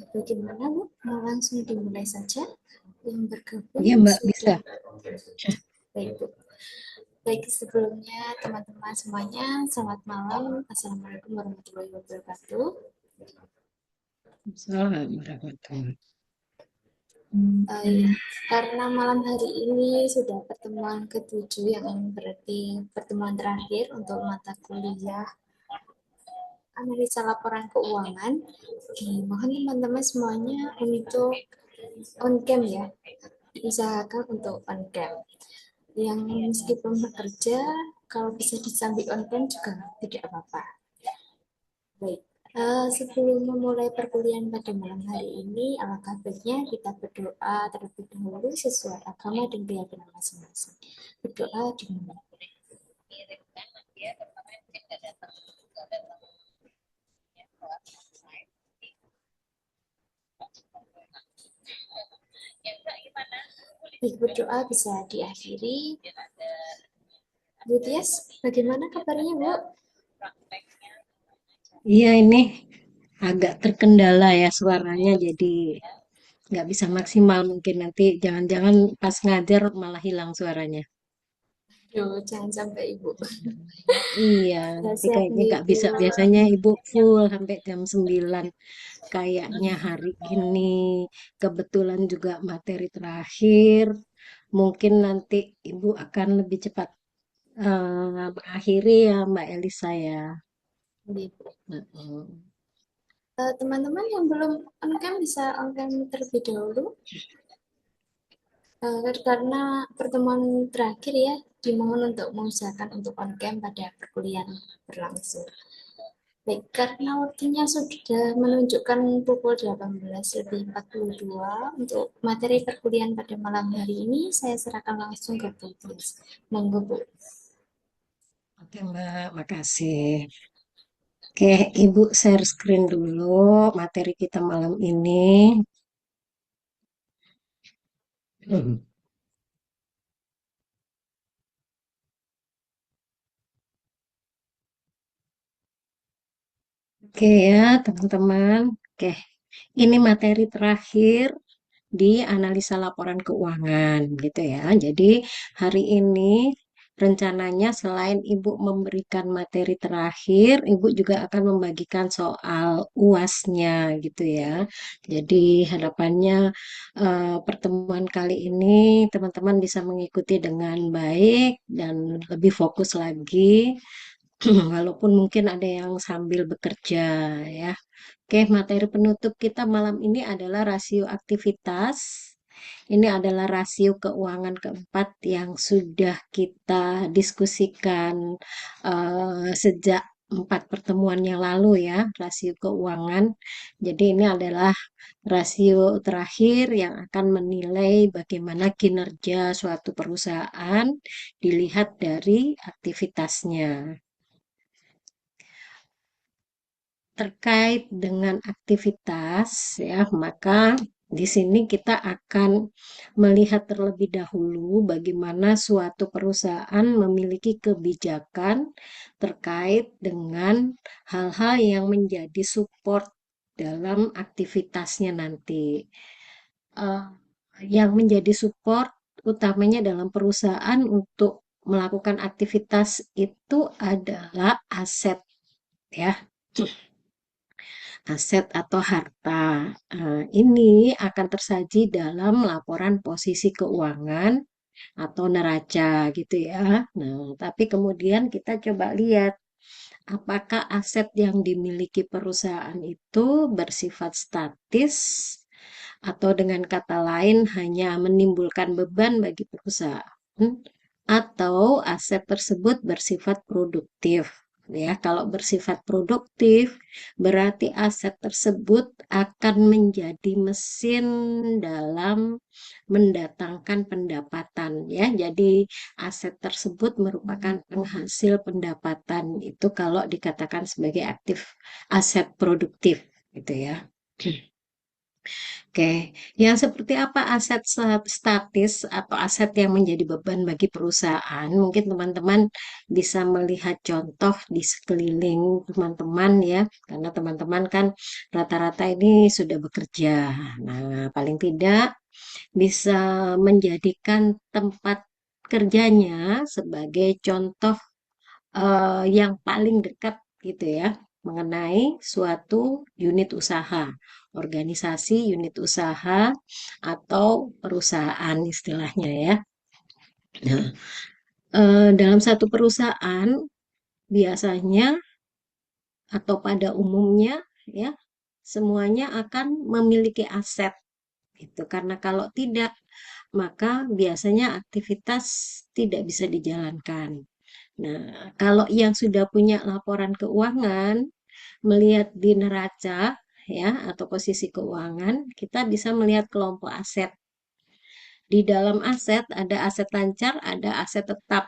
Bagaimana, Bu? Mau langsung dimulai saja? Yang Iya bergabung Mbak, bisa. sudah. Baik, Bu. Baik, sebelumnya teman-teman semuanya, selamat malam. Assalamualaikum warahmatullahi wabarakatuh. Assalamualaikum warahmatullahi Ya, karena malam hari ini sudah pertemuan ketujuh yang berarti pertemuan terakhir untuk mata kuliah analisa laporan keuangan, mohon teman-teman semuanya untuk on cam ya, usahakan untuk on cam. Yang meskipun bekerja, kalau bisa disambi on cam juga tidak apa-apa. Baik, sebelum memulai perkuliahan pada malam hari ini, alangkah baiknya kita berdoa terlebih dahulu sesuai agama dan keyakinan masing-masing. Berdoa dimulai. Baik, berdoa bisa diakhiri. Bu Tias, bagaimana kabarnya, Bu? Iya, ini agak terkendala ya suaranya, jadi nggak bisa maksimal. Mungkin nanti jangan-jangan pas ngajar malah hilang suaranya. Duh, jangan sampai Ibu. Iya, nanti Sehat kayaknya nih, nggak Ibu. bisa. Biasanya Ibu full sampai jam 9. Kayaknya hari ini kebetulan juga materi terakhir. Mungkin nanti Ibu akan lebih cepat mengakhiri ya Mbak Elisa ya. Ibu. Mm-mm. Teman-teman yang belum on cam bisa on cam terlebih dahulu. Karena pertemuan terakhir ya, dimohon untuk mengusahakan untuk on cam pada perkuliahan berlangsung. Baik, karena waktunya sudah menunjukkan pukul 18:42 untuk materi perkuliahan pada malam hari ini, saya serahkan langsung ke Bu Tias. Monggo, Bu. Oke Mbak, makasih. Oke, Ibu share screen dulu materi kita malam ini. Hmm. Oke ya, teman-teman. Oke, ini materi terakhir di analisa laporan keuangan gitu ya. Jadi hari ini rencananya selain Ibu memberikan materi terakhir, Ibu juga akan membagikan soal UASnya gitu ya. Jadi harapannya pertemuan kali ini teman-teman bisa mengikuti dengan baik dan lebih fokus lagi. Walaupun mungkin ada yang sambil bekerja ya. Oke, materi penutup kita malam ini adalah rasio aktivitas. Ini adalah rasio keuangan keempat yang sudah kita diskusikan sejak 4 pertemuan yang lalu ya, rasio keuangan. Jadi ini adalah rasio terakhir yang akan menilai bagaimana kinerja suatu perusahaan dilihat dari aktivitasnya. Terkait dengan aktivitas ya, maka di sini kita akan melihat terlebih dahulu bagaimana suatu perusahaan memiliki kebijakan terkait dengan hal-hal yang menjadi support dalam aktivitasnya nanti. Eh, yang menjadi support utamanya dalam perusahaan untuk melakukan aktivitas itu adalah aset ya, aset atau harta. Ini akan tersaji dalam laporan posisi keuangan atau neraca gitu ya. Nah, tapi kemudian kita coba lihat apakah aset yang dimiliki perusahaan itu bersifat statis atau dengan kata lain hanya menimbulkan beban bagi perusahaan atau aset tersebut bersifat produktif. Ya, kalau bersifat produktif, berarti aset tersebut akan menjadi mesin dalam mendatangkan pendapatan ya. Jadi aset tersebut merupakan penghasil pendapatan itu kalau dikatakan sebagai aktif aset produktif gitu ya. Oke, yang seperti apa aset statis atau aset yang menjadi beban bagi perusahaan? Mungkin teman-teman bisa melihat contoh di sekeliling teman-teman ya, karena teman-teman kan rata-rata ini sudah bekerja. Nah, paling tidak bisa menjadikan tempat kerjanya sebagai contoh yang paling dekat gitu ya mengenai suatu unit usaha, organisasi unit usaha atau perusahaan istilahnya ya. Nah, dalam satu perusahaan biasanya atau pada umumnya ya semuanya akan memiliki aset gitu. Karena kalau tidak maka biasanya aktivitas tidak bisa dijalankan. Nah, kalau yang sudah punya laporan keuangan, melihat di neraca ya atau posisi keuangan, kita bisa melihat kelompok aset. Di dalam aset ada aset lancar, ada aset tetap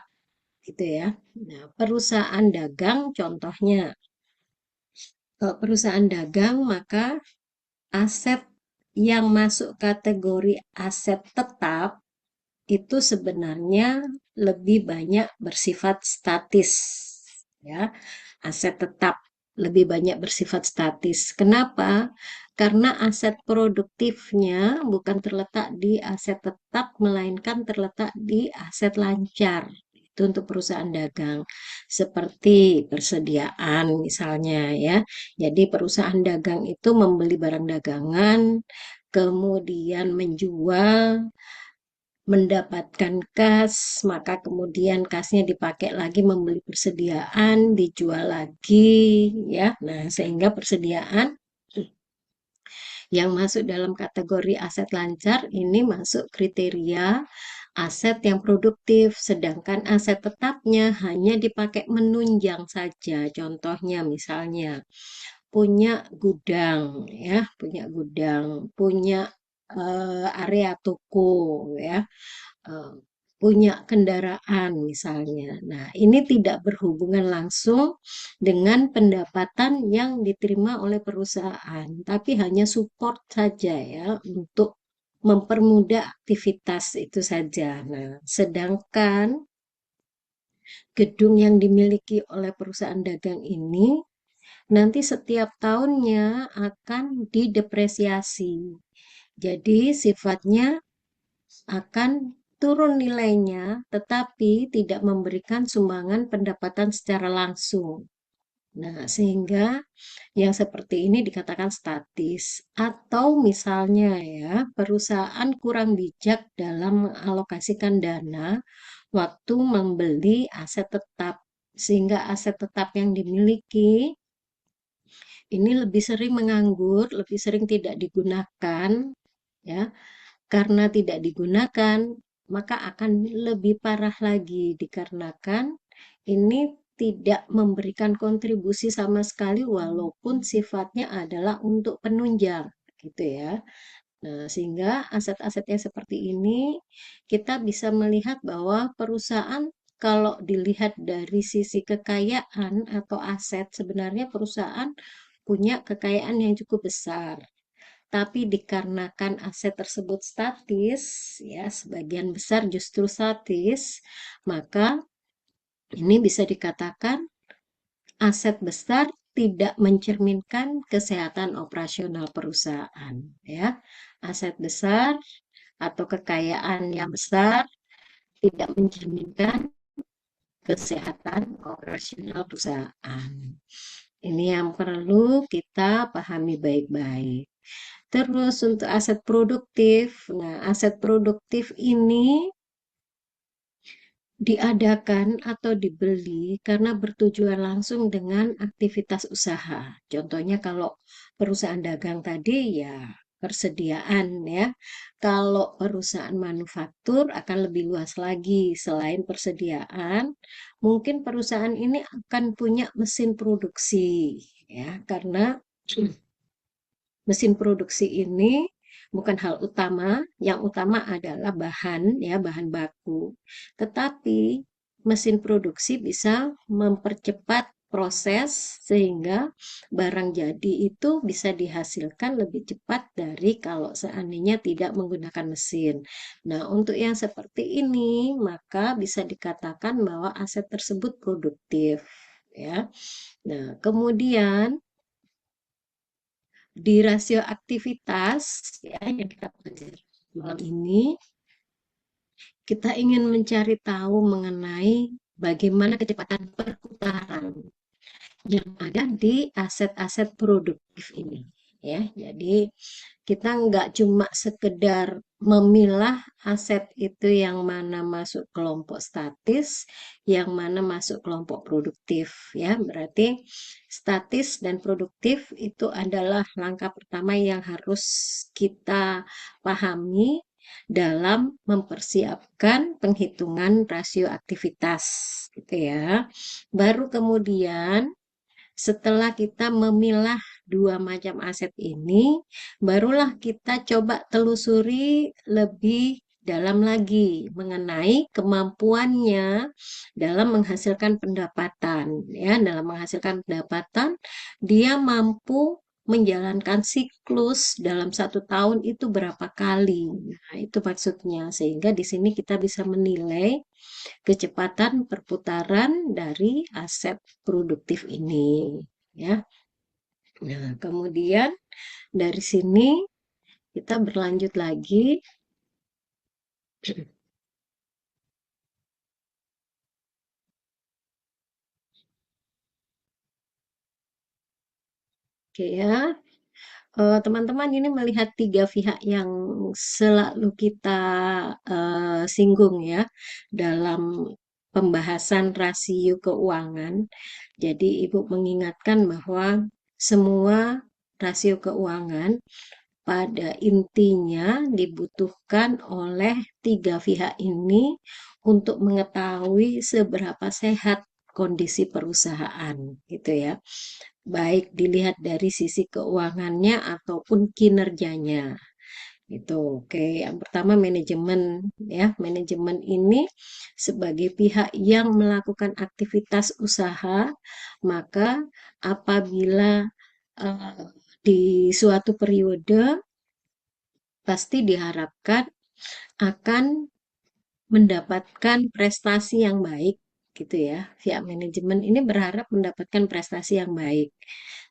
gitu ya. Nah, perusahaan dagang contohnya. Kalau perusahaan dagang maka aset yang masuk kategori aset tetap itu sebenarnya lebih banyak bersifat statis ya. Aset tetap lebih banyak bersifat statis. Kenapa? Karena aset produktifnya bukan terletak di aset tetap melainkan terletak di aset lancar. Itu untuk perusahaan dagang. Seperti persediaan misalnya ya. Jadi perusahaan dagang itu membeli barang dagangan, kemudian menjual, mendapatkan kas, maka kemudian kasnya dipakai lagi membeli persediaan, dijual lagi, ya. Nah, sehingga persediaan yang masuk dalam kategori aset lancar ini masuk kriteria aset yang produktif, sedangkan aset tetapnya hanya dipakai menunjang saja. Contohnya misalnya punya gudang, ya, punya area toko, ya, eh, punya kendaraan misalnya. Nah, ini tidak berhubungan langsung dengan pendapatan yang diterima oleh perusahaan, tapi hanya support saja ya untuk mempermudah aktivitas itu saja. Nah, sedangkan gedung yang dimiliki oleh perusahaan dagang ini nanti setiap tahunnya akan didepresiasi. Jadi sifatnya akan turun nilainya, tetapi tidak memberikan sumbangan pendapatan secara langsung. Nah, sehingga yang seperti ini dikatakan statis. Atau misalnya ya, perusahaan kurang bijak dalam mengalokasikan dana waktu membeli aset tetap. Sehingga aset tetap yang dimiliki ini lebih sering menganggur, lebih sering tidak digunakan, ya. Karena tidak digunakan, maka akan lebih parah lagi dikarenakan ini tidak memberikan kontribusi sama sekali walaupun sifatnya adalah untuk penunjang, gitu ya. Nah, sehingga aset-aset yang seperti ini kita bisa melihat bahwa perusahaan kalau dilihat dari sisi kekayaan atau aset, sebenarnya perusahaan punya kekayaan yang cukup besar. Tapi dikarenakan aset tersebut statis, ya sebagian besar justru statis, maka ini bisa dikatakan aset besar tidak mencerminkan kesehatan operasional perusahaan, ya. Aset besar atau kekayaan yang besar tidak mencerminkan kesehatan operasional perusahaan. Ini yang perlu kita pahami baik-baik. Terus untuk aset produktif, nah aset produktif ini diadakan atau dibeli karena bertujuan langsung dengan aktivitas usaha. Contohnya kalau perusahaan dagang tadi ya persediaan ya. Kalau perusahaan manufaktur akan lebih luas lagi. Selain persediaan, mungkin perusahaan ini akan punya mesin produksi ya karena mesin produksi ini bukan hal utama, yang utama adalah bahan ya, bahan baku. Tetapi mesin produksi bisa mempercepat proses sehingga barang jadi itu bisa dihasilkan lebih cepat dari kalau seandainya tidak menggunakan mesin. Nah, untuk yang seperti ini, maka bisa dikatakan bahwa aset tersebut produktif, ya. Nah, kemudian di rasio aktivitas, ya, yang kita pelajari malam ini, kita ingin mencari tahu mengenai bagaimana kecepatan perputaran yang ada di aset-aset produktif ini, ya. Jadi kita nggak cuma sekedar memilah aset itu yang mana masuk kelompok statis, yang mana masuk kelompok produktif, ya. Berarti statis dan produktif itu adalah langkah pertama yang harus kita pahami dalam mempersiapkan penghitungan rasio aktivitas, gitu ya. Baru kemudian setelah kita memilah dua macam aset ini, barulah kita coba telusuri lebih dalam lagi mengenai kemampuannya dalam menghasilkan pendapatan. Ya, dalam menghasilkan pendapatan, dia mampu menjalankan siklus dalam 1 tahun itu berapa kali. Nah, itu maksudnya. Sehingga di sini kita bisa menilai kecepatan perputaran dari aset produktif ini, ya. Nah, kemudian dari sini kita berlanjut lagi. Oke, ya. Teman-teman ini melihat tiga pihak yang selalu kita singgung, ya, dalam pembahasan rasio keuangan. Jadi Ibu mengingatkan bahwa semua rasio keuangan pada intinya dibutuhkan oleh tiga pihak ini untuk mengetahui seberapa sehat kondisi perusahaan, gitu ya. Baik dilihat dari sisi keuangannya ataupun kinerjanya. Itu oke. Yang pertama manajemen, ya. Manajemen ini sebagai pihak yang melakukan aktivitas usaha, maka apabila eh, di suatu periode pasti diharapkan akan mendapatkan prestasi yang baik, gitu ya. Pihak manajemen ini berharap mendapatkan prestasi yang baik.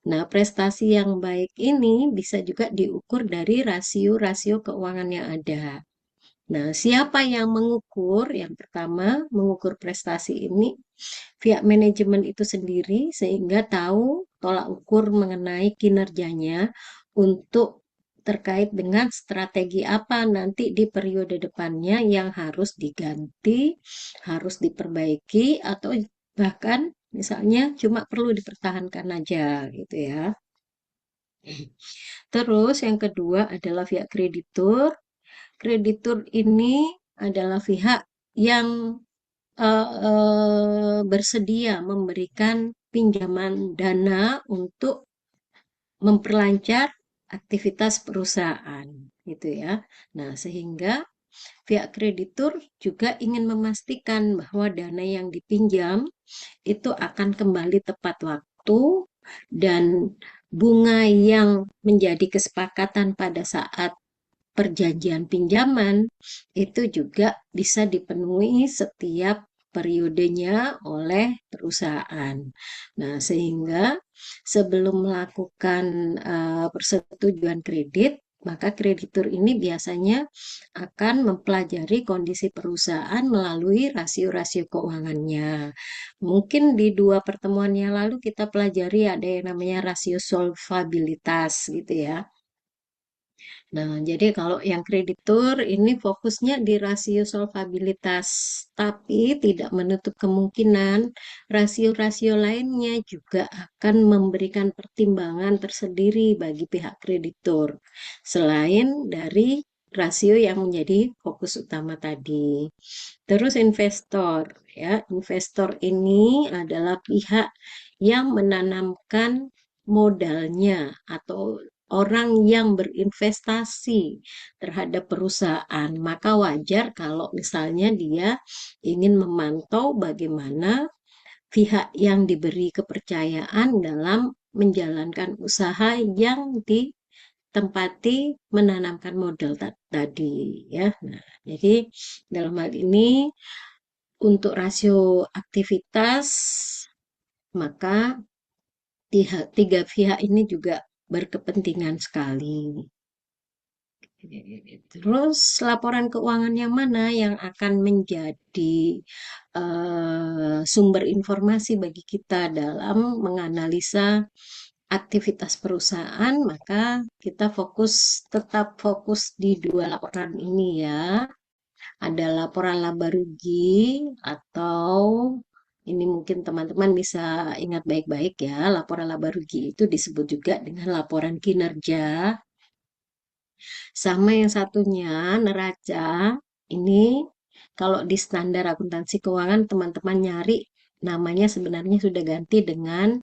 Nah, prestasi yang baik ini bisa juga diukur dari rasio-rasio keuangan yang ada. Nah, siapa yang mengukur? Yang pertama, mengukur prestasi ini pihak manajemen itu sendiri sehingga tahu tolak ukur mengenai kinerjanya untuk terkait dengan strategi apa nanti di periode depannya yang harus diganti, harus diperbaiki, atau bahkan misalnya cuma perlu dipertahankan aja, gitu ya. Terus yang kedua adalah pihak kreditur. Kreditur ini adalah pihak yang bersedia memberikan pinjaman dana untuk memperlancar aktivitas perusahaan, gitu ya. Nah, sehingga pihak kreditur juga ingin memastikan bahwa dana yang dipinjam itu akan kembali tepat waktu dan bunga yang menjadi kesepakatan pada saat perjanjian pinjaman itu juga bisa dipenuhi setiap periodenya oleh perusahaan. Nah, sehingga sebelum melakukan persetujuan kredit, maka kreditur ini biasanya akan mempelajari kondisi perusahaan melalui rasio-rasio keuangannya. Mungkin di dua pertemuan yang lalu kita pelajari ada yang namanya rasio solvabilitas, gitu ya. Nah, jadi kalau yang kreditur ini fokusnya di rasio solvabilitas, tapi tidak menutup kemungkinan rasio-rasio lainnya juga akan memberikan pertimbangan tersendiri bagi pihak kreditur, selain dari rasio yang menjadi fokus utama tadi. Terus investor, ya, investor ini adalah pihak yang menanamkan modalnya atau orang yang berinvestasi terhadap perusahaan. Maka wajar kalau misalnya dia ingin memantau bagaimana pihak yang diberi kepercayaan dalam menjalankan usaha yang ditempati menanamkan modal tadi ya. Nah, jadi dalam hal ini untuk rasio aktivitas maka tiga pihak ini juga berkepentingan sekali. Terus laporan keuangan yang mana yang akan menjadi sumber informasi bagi kita dalam menganalisa aktivitas perusahaan, maka kita tetap fokus di dua laporan ini ya. Ada laporan laba rugi atau ini mungkin teman-teman bisa ingat baik-baik ya, laporan laba rugi itu disebut juga dengan laporan kinerja. Sama yang satunya, neraca. Ini kalau di standar akuntansi keuangan teman-teman nyari namanya sebenarnya sudah ganti dengan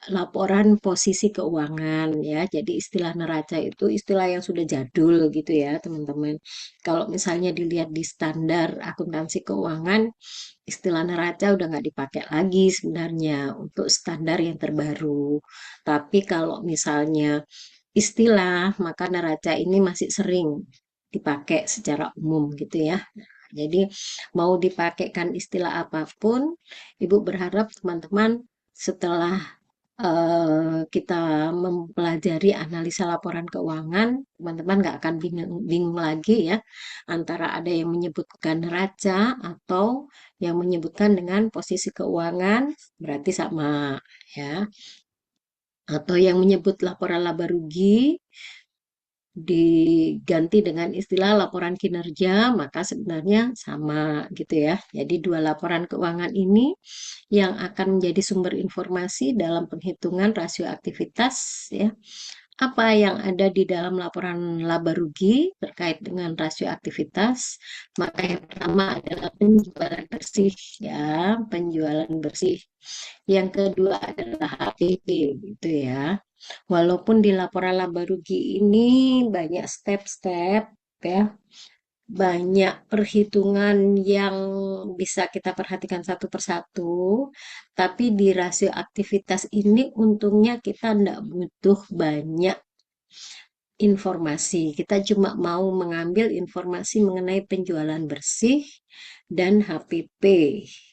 laporan posisi keuangan ya. Jadi istilah neraca itu istilah yang sudah jadul gitu ya, teman-teman. Kalau misalnya dilihat di standar akuntansi keuangan, istilah neraca udah nggak dipakai lagi sebenarnya untuk standar yang terbaru. Tapi kalau misalnya istilah, maka neraca ini masih sering dipakai secara umum gitu ya. Jadi mau dipakaikan istilah apapun, Ibu berharap teman-teman setelah kita mempelajari analisa laporan keuangan, teman-teman nggak akan bingung lagi ya antara ada yang menyebutkan neraca atau yang menyebutkan dengan posisi keuangan, berarti sama ya. Atau yang menyebut laporan laba rugi diganti dengan istilah laporan kinerja, maka sebenarnya sama gitu ya. Jadi dua laporan keuangan ini yang akan menjadi sumber informasi dalam penghitungan rasio aktivitas ya. Apa yang ada di dalam laporan laba rugi terkait dengan rasio aktivitas? Maka yang pertama adalah penjualan bersih ya, penjualan bersih. Yang kedua adalah HPP gitu ya. Walaupun di laporan laba rugi ini banyak step-step ya, banyak perhitungan yang bisa kita perhatikan satu persatu, tapi di rasio aktivitas ini untungnya kita tidak butuh banyak informasi. Kita cuma mau mengambil informasi mengenai penjualan bersih dan HPP,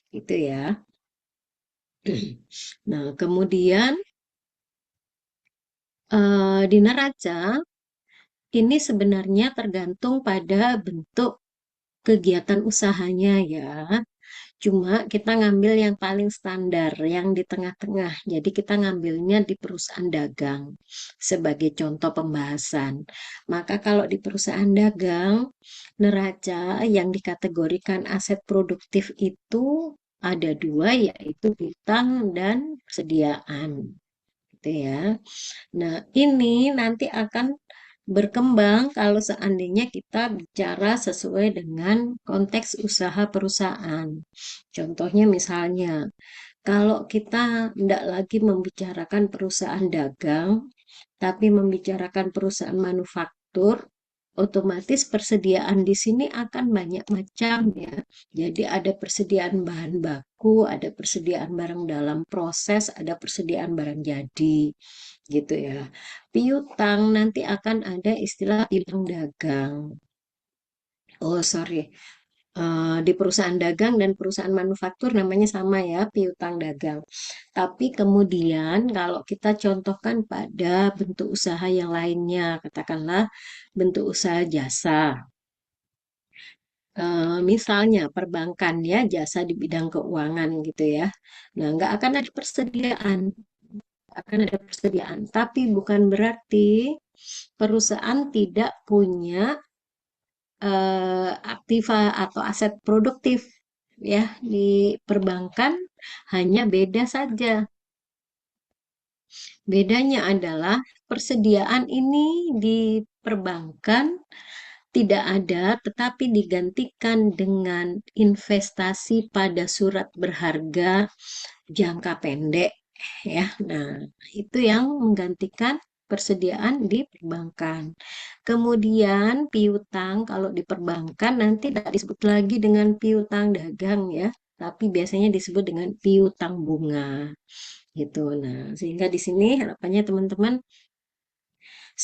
gitu ya. Nah, kemudian di neraca ini sebenarnya tergantung pada bentuk kegiatan usahanya ya. Cuma kita ngambil yang paling standar, yang di tengah-tengah. Jadi kita ngambilnya di perusahaan dagang sebagai contoh pembahasan. Maka kalau di perusahaan dagang, neraca yang dikategorikan aset produktif itu ada dua, yaitu hutang dan persediaan. Gitu ya. Nah, ini nanti akan berkembang kalau seandainya kita bicara sesuai dengan konteks usaha perusahaan. Contohnya misalnya, kalau kita tidak lagi membicarakan perusahaan dagang, tapi membicarakan perusahaan manufaktur, otomatis persediaan di sini akan banyak macam ya. Jadi ada persediaan bahan baku, ada persediaan barang dalam proses, ada persediaan barang jadi gitu ya. Piutang nanti akan ada istilah piutang dagang. Oh, sorry. Di perusahaan dagang dan perusahaan manufaktur namanya sama ya, piutang dagang. Tapi kemudian kalau kita contohkan pada bentuk usaha yang lainnya, katakanlah bentuk usaha jasa. Misalnya perbankan ya, jasa di bidang keuangan gitu ya. Nah, nggak akan ada persediaan, akan ada persediaan. Tapi bukan berarti perusahaan tidak punya aktiva atau aset produktif ya di perbankan, hanya beda saja. Bedanya adalah persediaan ini di perbankan tidak ada, tetapi digantikan dengan investasi pada surat berharga jangka pendek ya. Nah, itu yang menggantikan persediaan di perbankan. Kemudian piutang kalau di perbankan nanti tidak disebut lagi dengan piutang dagang ya, tapi biasanya disebut dengan piutang bunga gitu. Nah, sehingga di sini harapannya teman-teman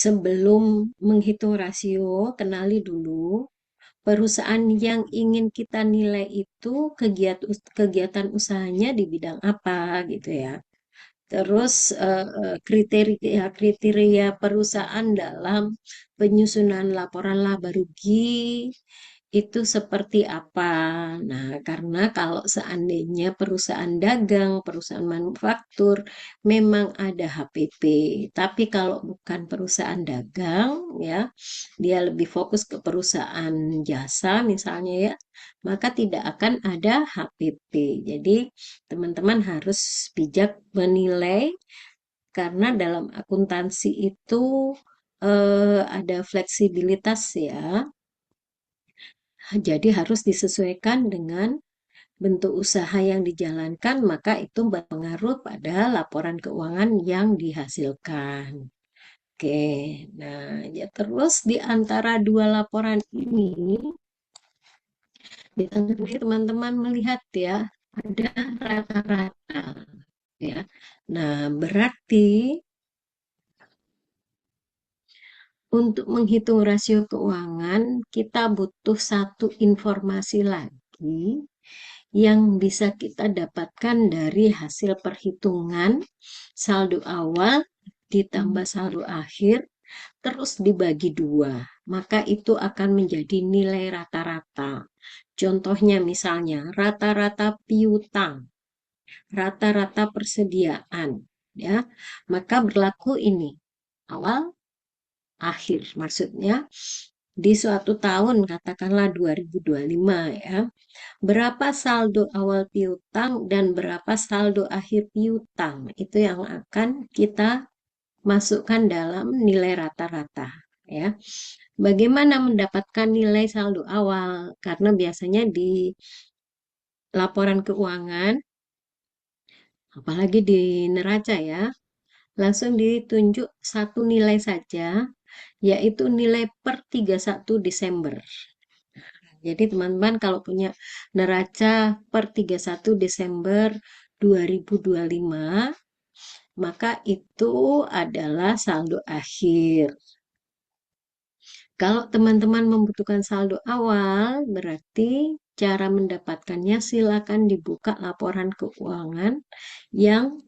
sebelum menghitung rasio, kenali dulu perusahaan yang ingin kita nilai itu kegiatan usahanya di bidang apa gitu ya. Terus kriteria perusahaan dalam penyusunan laporan laba rugi itu seperti apa. Nah, karena kalau seandainya perusahaan dagang, perusahaan manufaktur memang ada HPP, tapi kalau bukan perusahaan dagang ya, dia lebih fokus ke perusahaan jasa misalnya ya, maka tidak akan ada HPP. Jadi, teman-teman harus bijak menilai karena dalam akuntansi itu ada fleksibilitas ya. Jadi harus disesuaikan dengan bentuk usaha yang dijalankan, maka itu berpengaruh pada laporan keuangan yang dihasilkan. Oke, nah ya terus di antara dua laporan ini, di antara ini teman-teman melihat ya, ada rata-rata ya. Nah, berarti untuk menghitung rasio keuangan, kita butuh satu informasi lagi yang bisa kita dapatkan dari hasil perhitungan saldo awal ditambah saldo akhir terus dibagi dua. Maka itu akan menjadi nilai rata-rata. Contohnya misalnya rata-rata piutang, rata-rata persediaan, ya. Maka berlaku ini. Awal akhir maksudnya di suatu tahun katakanlah 2025 ya. Berapa saldo awal piutang dan berapa saldo akhir piutang itu yang akan kita masukkan dalam nilai rata-rata ya. Bagaimana mendapatkan nilai saldo awal? Karena biasanya di laporan keuangan apalagi di neraca ya, langsung ditunjuk satu nilai saja yaitu nilai per 31 Desember. Jadi teman-teman kalau punya neraca per 31 Desember 2025, maka itu adalah saldo akhir. Kalau teman-teman membutuhkan saldo awal, berarti cara mendapatkannya silakan dibuka laporan keuangan yang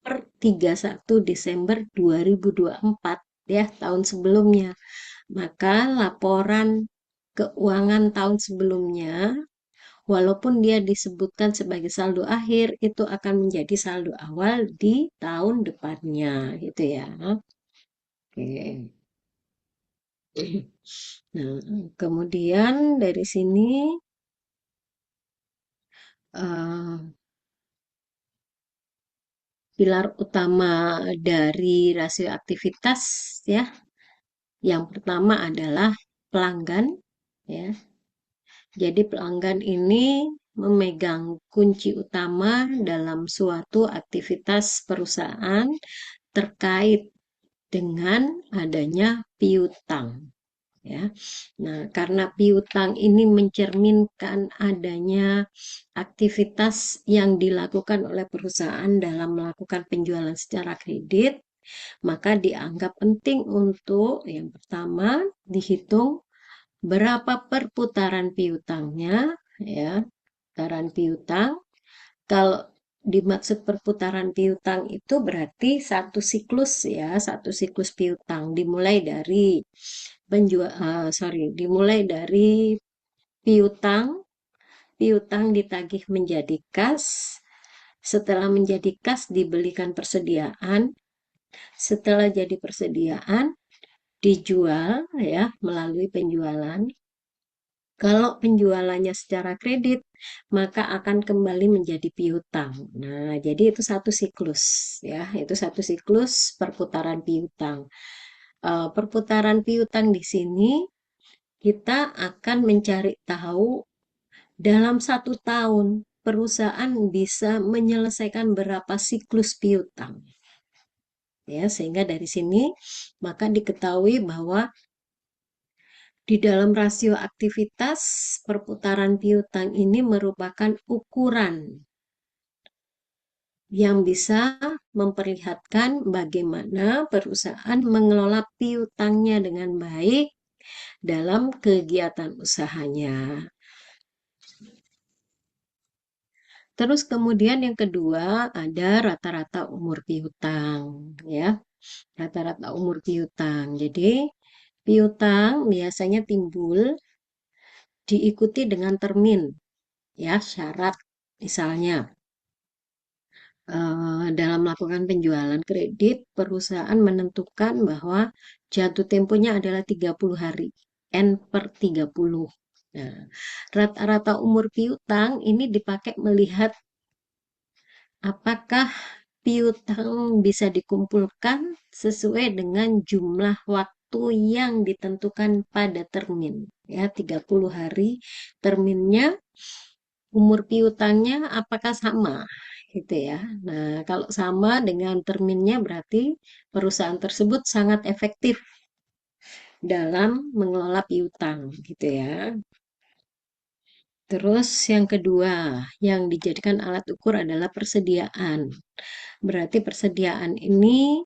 per 31 Desember 2024 ya, tahun sebelumnya. Maka laporan keuangan tahun sebelumnya, walaupun dia disebutkan sebagai saldo akhir, itu akan menjadi saldo awal di tahun depannya, gitu ya. Oke. Nah, kemudian dari sini eh, pilar utama dari rasio aktivitas ya, yang pertama adalah pelanggan ya. Jadi pelanggan ini memegang kunci utama dalam suatu aktivitas perusahaan terkait dengan adanya piutang ya. Nah, karena piutang ini mencerminkan adanya aktivitas yang dilakukan oleh perusahaan dalam melakukan penjualan secara kredit, maka dianggap penting untuk yang pertama dihitung berapa perputaran piutangnya ya, perputaran piutang. Kalau dimaksud perputaran piutang itu berarti satu siklus ya, satu siklus piutang dimulai dari dimulai dari piutang, piutang ditagih menjadi kas, setelah menjadi kas dibelikan persediaan, setelah jadi persediaan dijual ya melalui penjualan. Kalau penjualannya secara kredit, maka akan kembali menjadi piutang. Nah, jadi itu satu siklus ya, itu satu siklus perputaran piutang. Perputaran piutang di sini kita akan mencari tahu dalam satu tahun perusahaan bisa menyelesaikan berapa siklus piutang. Ya, sehingga dari sini maka diketahui bahwa Di dalam rasio aktivitas, perputaran piutang ini merupakan ukuran yang bisa memperlihatkan bagaimana perusahaan mengelola piutangnya dengan baik dalam kegiatan usahanya. Terus kemudian yang kedua ada rata-rata umur piutang, ya. Rata-rata umur piutang. Jadi piutang biasanya timbul diikuti dengan termin, ya, syarat. Misalnya dalam melakukan penjualan kredit, perusahaan menentukan bahwa jatuh temponya adalah 30 hari, N per 30. Nah, rata-rata umur piutang ini dipakai melihat apakah piutang bisa dikumpulkan sesuai dengan jumlah waktu yang ditentukan pada termin. Ya, 30 hari terminnya, umur piutangnya apakah sama? Gitu ya. Nah, kalau sama dengan terminnya berarti perusahaan tersebut sangat efektif dalam mengelola piutang, gitu ya. Terus yang kedua, yang dijadikan alat ukur adalah persediaan. Berarti persediaan ini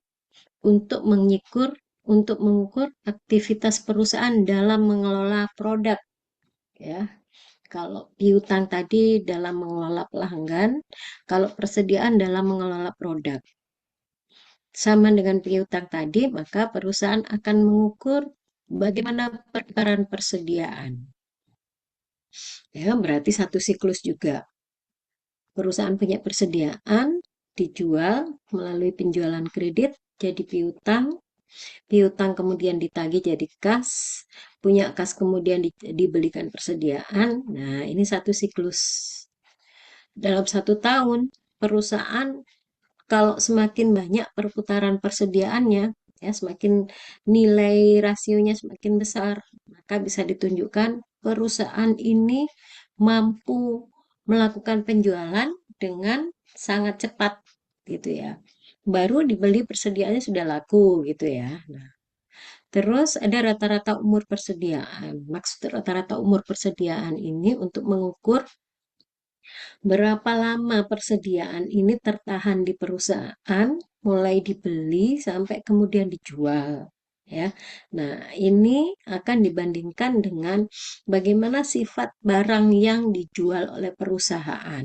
untuk mengukur aktivitas perusahaan dalam mengelola produk, ya. Kalau piutang tadi dalam mengelola pelanggan, kalau persediaan dalam mengelola produk. Sama dengan piutang tadi, maka perusahaan akan mengukur bagaimana perputaran persediaan. Ya, berarti satu siklus juga. Perusahaan punya persediaan, dijual melalui penjualan kredit, jadi piutang. Piutang kemudian ditagih jadi kas, punya kas kemudian dibelikan persediaan. Nah, ini satu siklus. Dalam 1 tahun, perusahaan kalau semakin banyak perputaran persediaannya, ya semakin nilai rasionya semakin besar, maka bisa ditunjukkan perusahaan ini mampu melakukan penjualan dengan sangat cepat, gitu ya. Baru dibeli persediaannya sudah laku, gitu ya. Nah, terus ada rata-rata umur persediaan. Maksud rata-rata umur persediaan ini untuk mengukur berapa lama persediaan ini tertahan di perusahaan, mulai dibeli sampai kemudian dijual. Ya, nah ini akan dibandingkan dengan bagaimana sifat barang yang dijual oleh perusahaan,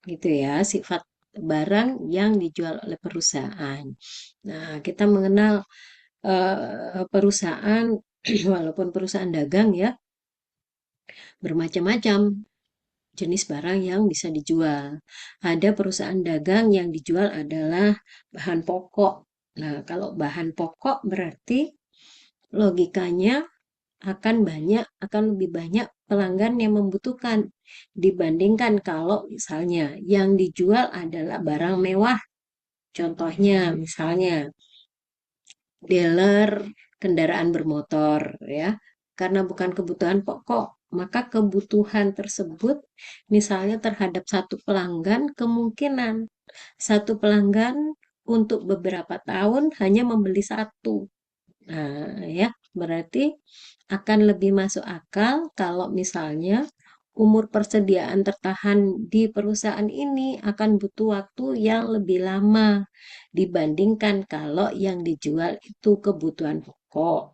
gitu ya, sifat barang yang dijual oleh perusahaan. Nah, kita mengenal perusahaan, walaupun perusahaan dagang ya, bermacam-macam jenis barang yang bisa dijual. Ada perusahaan dagang yang dijual adalah bahan pokok. Nah, kalau bahan pokok berarti logikanya akan lebih banyak pelanggan yang membutuhkan dibandingkan kalau misalnya yang dijual adalah barang mewah. Contohnya misalnya dealer kendaraan bermotor, ya. Karena bukan kebutuhan pokok, maka kebutuhan tersebut misalnya terhadap satu pelanggan, kemungkinan satu pelanggan untuk beberapa tahun hanya membeli satu. Nah, ya, berarti akan lebih masuk akal kalau misalnya umur persediaan tertahan di perusahaan ini akan butuh waktu yang lebih lama dibandingkan kalau yang dijual itu kebutuhan pokok,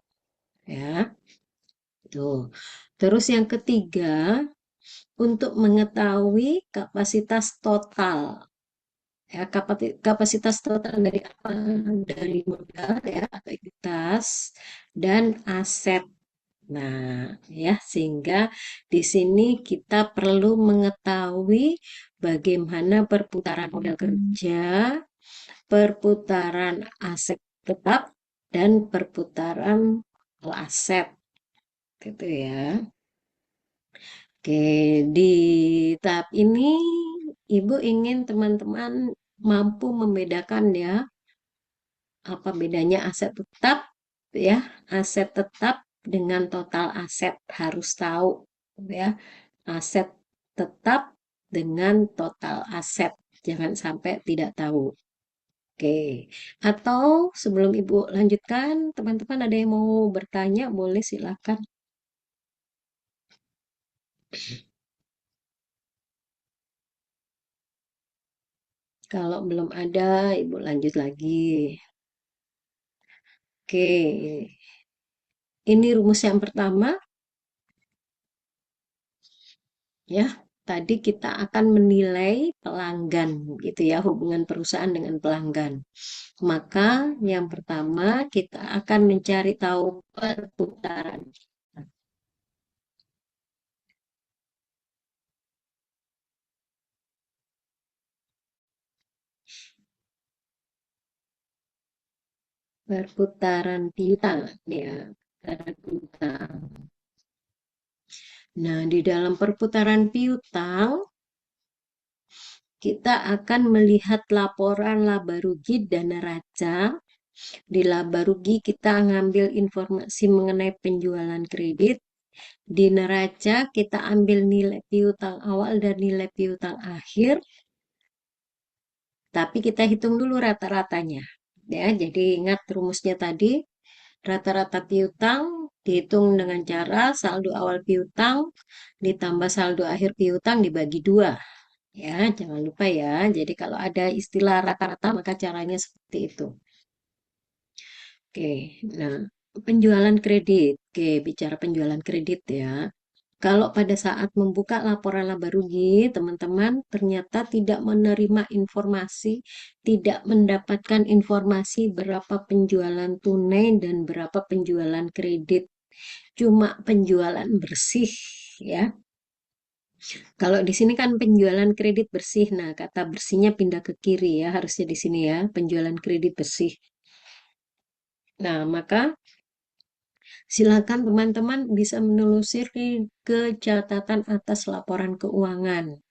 ya. Tuh. Terus yang ketiga, untuk mengetahui kapasitas total. Ya, kapasitas total dari apa? Dari modal, ya, atau ekuitas dan aset. Nah, ya, sehingga di sini kita perlu mengetahui bagaimana perputaran modal kerja, perputaran aset tetap, dan perputaran aset, gitu ya. Oke, di tahap ini Ibu ingin teman-teman mampu membedakan ya, apa bedanya aset tetap, ya, aset tetap dengan total aset, harus tahu ya, aset tetap dengan total aset, jangan sampai tidak tahu. Oke, atau sebelum Ibu lanjutkan, teman-teman ada yang mau bertanya, boleh silakan. Kalau belum ada, Ibu lanjut lagi. Oke, ini rumus yang pertama ya. Tadi kita akan menilai pelanggan gitu ya, hubungan perusahaan dengan pelanggan. Maka yang pertama kita akan mencari tahu perputaran. Perputaran piutang ya, perputaran piutang. Nah, di dalam perputaran piutang kita akan melihat laporan laba rugi dan neraca. Di laba rugi kita ngambil informasi mengenai penjualan kredit. Di neraca kita ambil nilai piutang awal dan nilai piutang akhir. Tapi kita hitung dulu rata-ratanya. Ya, jadi ingat rumusnya tadi, rata-rata piutang dihitung dengan cara saldo awal piutang ditambah saldo akhir piutang dibagi dua. Ya, jangan lupa ya. Jadi kalau ada istilah rata-rata maka caranya seperti itu. Oke, nah penjualan kredit. Oke, bicara penjualan kredit ya. Kalau pada saat membuka laporan laba rugi, teman-teman ternyata tidak menerima informasi, tidak mendapatkan informasi berapa penjualan tunai dan berapa penjualan kredit. Cuma penjualan bersih ya. Kalau di sini kan penjualan kredit bersih. Nah, kata bersihnya pindah ke kiri ya, harusnya di sini ya, penjualan kredit bersih. Nah, maka silakan teman-teman bisa menelusuri ke catatan atas laporan keuangan.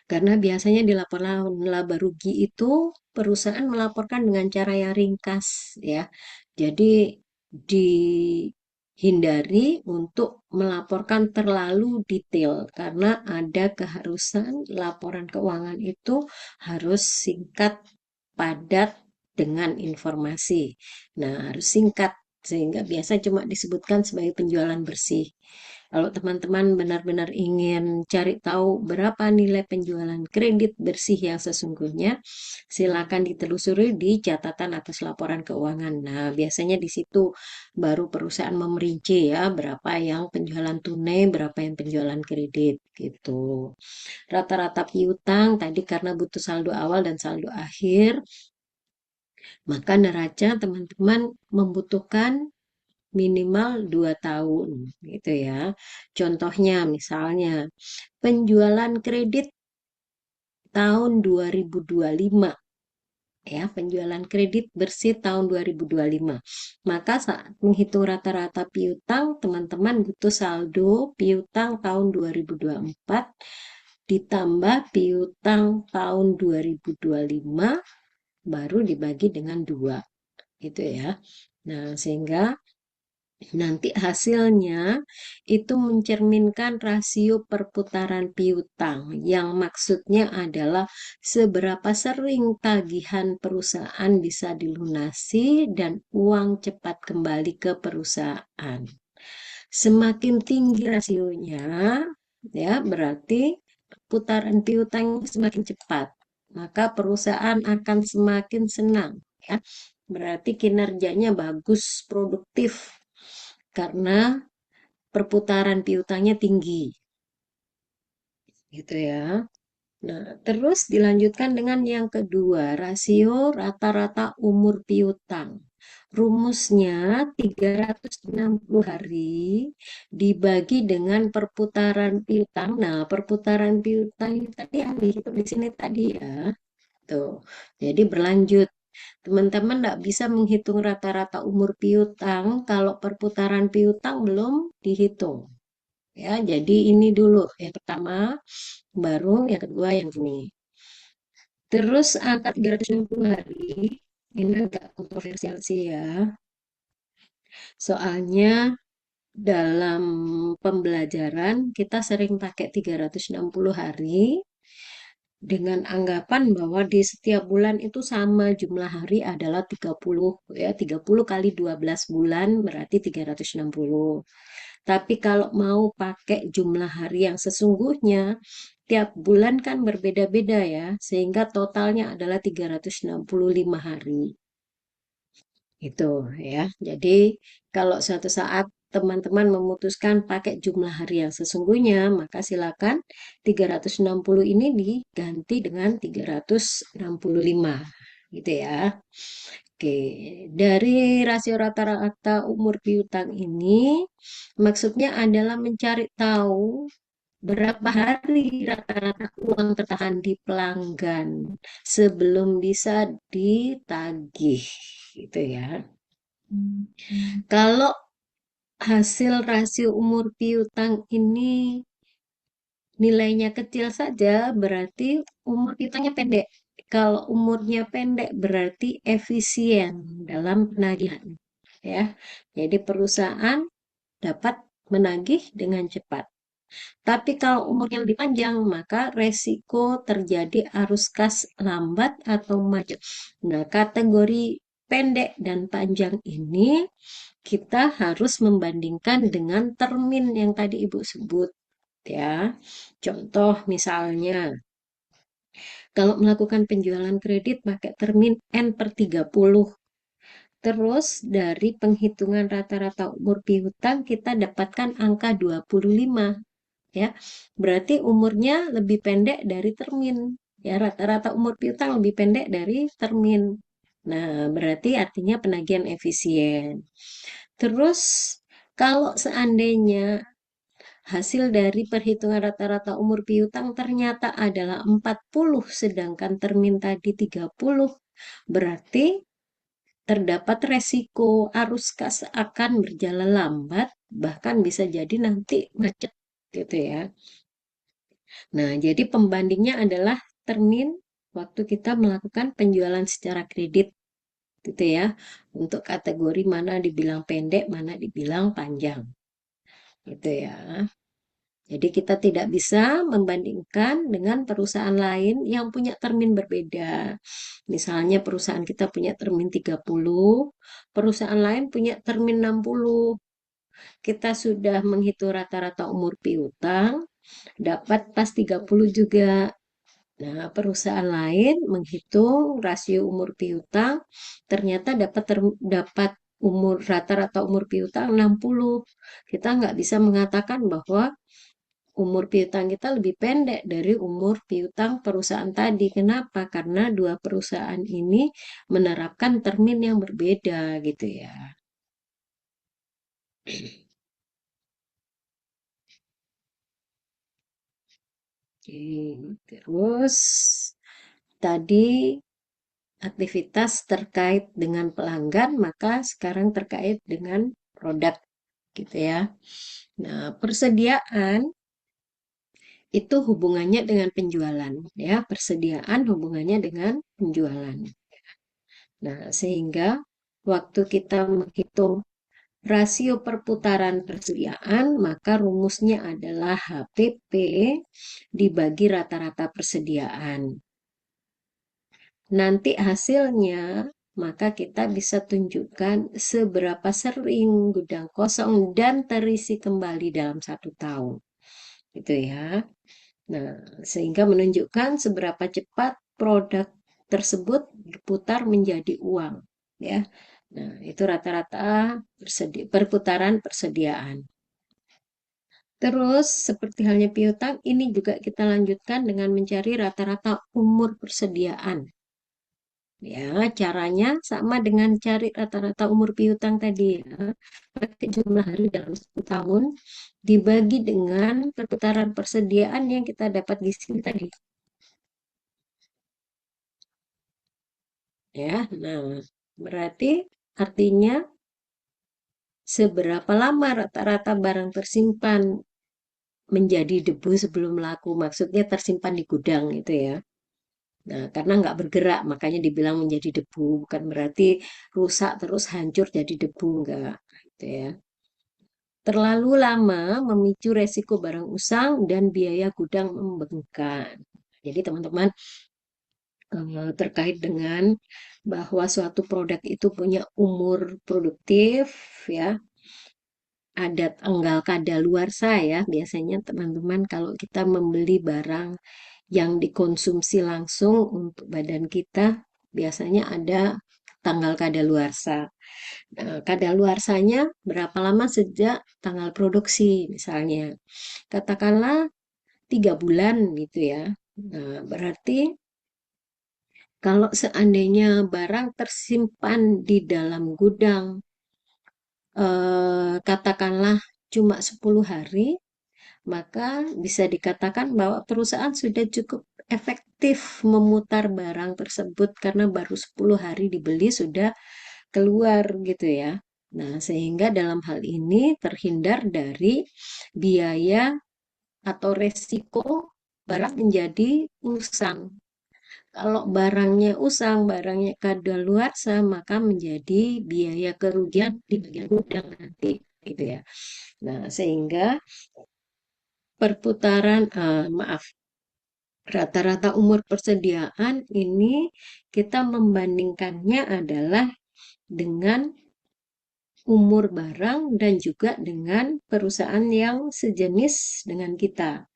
Karena biasanya di laporan laba rugi itu perusahaan melaporkan dengan cara yang ringkas ya. Jadi dihindari untuk melaporkan terlalu detail karena ada keharusan laporan keuangan itu harus singkat, padat dengan informasi. Nah, harus singkat sehingga biasa cuma disebutkan sebagai penjualan bersih. Kalau teman-teman benar-benar ingin cari tahu berapa nilai penjualan kredit bersih yang sesungguhnya, silakan ditelusuri di catatan atas laporan keuangan. Nah, biasanya di situ baru perusahaan memerinci ya, berapa yang penjualan tunai, berapa yang penjualan kredit gitu. Rata-rata piutang tadi karena butuh saldo awal dan saldo akhir, maka neraca teman-teman membutuhkan minimal 2 tahun gitu ya. Contohnya misalnya penjualan kredit tahun 2025 ya, penjualan kredit bersih tahun 2025. Maka saat menghitung rata-rata piutang, teman-teman butuh saldo piutang tahun 2024 ditambah piutang tahun 2025 baru dibagi dengan 2 gitu ya. Nah, sehingga nanti hasilnya itu mencerminkan rasio perputaran piutang yang maksudnya adalah seberapa sering tagihan perusahaan bisa dilunasi dan uang cepat kembali ke perusahaan. Semakin tinggi rasionya, ya berarti putaran piutang semakin cepat. Maka perusahaan akan semakin senang, ya. Berarti kinerjanya bagus, produktif karena perputaran piutangnya tinggi. Gitu ya. Nah, terus dilanjutkan dengan yang kedua, rasio rata-rata umur piutang. Rumusnya 360 hari dibagi dengan perputaran piutang. Nah, perputaran piutang ini tadi yang dihitung di sini tadi ya. Tuh. Jadi berlanjut. Teman-teman tidak bisa menghitung rata-rata umur piutang kalau perputaran piutang belum dihitung. Ya, jadi ini dulu yang pertama, baru yang kedua yang ini. Terus angka 360 hari, ini agak kontroversial sih ya. Soalnya dalam pembelajaran kita sering pakai 360 hari dengan anggapan bahwa di setiap bulan itu sama jumlah hari adalah 30 ya, 30 kali 12 bulan berarti 360. Tapi kalau mau pakai jumlah hari yang sesungguhnya, tiap bulan kan berbeda-beda ya, sehingga totalnya adalah 365 hari. Itu ya. Jadi kalau suatu saat teman-teman memutuskan pakai jumlah hari yang sesungguhnya, maka silakan 360 ini diganti dengan 365 gitu ya. Oke, dari rasio rata-rata umur piutang ini maksudnya adalah mencari tahu berapa hari rata-rata uang tertahan di pelanggan sebelum bisa ditagih gitu ya. Kalau hasil rasio umur piutang ini nilainya kecil saja, berarti umur piutangnya pendek. Kalau umurnya pendek, berarti efisien dalam penagihan. Ya, jadi perusahaan dapat menagih dengan cepat. Tapi kalau umurnya lebih panjang, maka resiko terjadi arus kas lambat atau macet. Nah, kategori pendek dan panjang ini kita harus membandingkan dengan termin yang tadi Ibu sebut ya. Contoh misalnya, kalau melakukan penjualan kredit pakai termin N per 30, terus dari penghitungan rata-rata umur piutang kita dapatkan angka 25 ya. Berarti umurnya lebih pendek dari termin. Ya, rata-rata umur piutang lebih pendek dari termin. Nah, berarti artinya penagihan efisien. Terus kalau seandainya hasil dari perhitungan rata-rata umur piutang ternyata adalah 40, sedangkan termin tadi 30, berarti terdapat resiko arus kas akan berjalan lambat, bahkan bisa jadi nanti macet gitu ya. Nah, jadi pembandingnya adalah termin waktu kita melakukan penjualan secara kredit gitu ya. Untuk kategori mana dibilang pendek, mana dibilang panjang. Gitu ya. Jadi kita tidak bisa membandingkan dengan perusahaan lain yang punya termin berbeda. Misalnya perusahaan kita punya termin 30, perusahaan lain punya termin 60. Kita sudah menghitung rata-rata umur piutang, dapat pas 30 juga. Nah, perusahaan lain menghitung rasio umur piutang, ternyata dapat umur rata-rata umur piutang 60. Kita nggak bisa mengatakan bahwa umur piutang kita lebih pendek dari umur piutang perusahaan tadi. Kenapa? Karena dua perusahaan ini menerapkan termin yang berbeda gitu ya. Oke, terus tadi aktivitas terkait dengan pelanggan, maka sekarang terkait dengan produk gitu ya. Nah, persediaan itu hubungannya dengan penjualan ya, persediaan hubungannya dengan penjualan. Nah, sehingga waktu kita menghitung rasio perputaran persediaan, maka rumusnya adalah HPP dibagi rata-rata persediaan. Nanti hasilnya, maka kita bisa tunjukkan seberapa sering gudang kosong dan terisi kembali dalam 1 tahun. Gitu ya. Nah, sehingga menunjukkan seberapa cepat produk tersebut berputar menjadi uang. Ya. Nah, itu rata-rata perputaran persediaan. Terus, seperti halnya piutang, ini juga kita lanjutkan dengan mencari rata-rata umur persediaan. Ya, caranya sama dengan cari rata-rata umur piutang tadi ya. Pakai jumlah hari dalam 1 tahun dibagi dengan perputaran persediaan yang kita dapat di sini tadi. Ya, nah berarti artinya seberapa lama rata-rata barang tersimpan menjadi debu sebelum laku. Maksudnya tersimpan di gudang itu ya. Nah, karena nggak bergerak, makanya dibilang menjadi debu. Bukan berarti rusak terus hancur jadi debu, enggak. Gitu ya. Terlalu lama memicu resiko barang usang dan biaya gudang membengkak. Jadi teman-teman terkait dengan bahwa suatu produk itu punya umur produktif ya, ada tanggal kadaluarsa ya. Biasanya teman-teman kalau kita membeli barang yang dikonsumsi langsung untuk badan kita, biasanya ada tanggal kadaluarsa. Nah, kadaluarsanya berapa lama sejak tanggal produksi misalnya. Katakanlah 3 bulan gitu ya. Nah, berarti kalau seandainya barang tersimpan di dalam gudang, katakanlah cuma 10 hari, maka bisa dikatakan bahwa perusahaan sudah cukup efektif memutar barang tersebut karena baru 10 hari dibeli sudah keluar gitu ya. Nah, sehingga dalam hal ini terhindar dari biaya atau resiko barang menjadi usang. Kalau barangnya usang, barangnya kadaluarsa, maka menjadi biaya kerugian di bagian gudang nanti, gitu ya. Nah, sehingga maaf, rata-rata umur persediaan ini kita membandingkannya adalah dengan umur barang dan juga dengan perusahaan yang sejenis dengan kita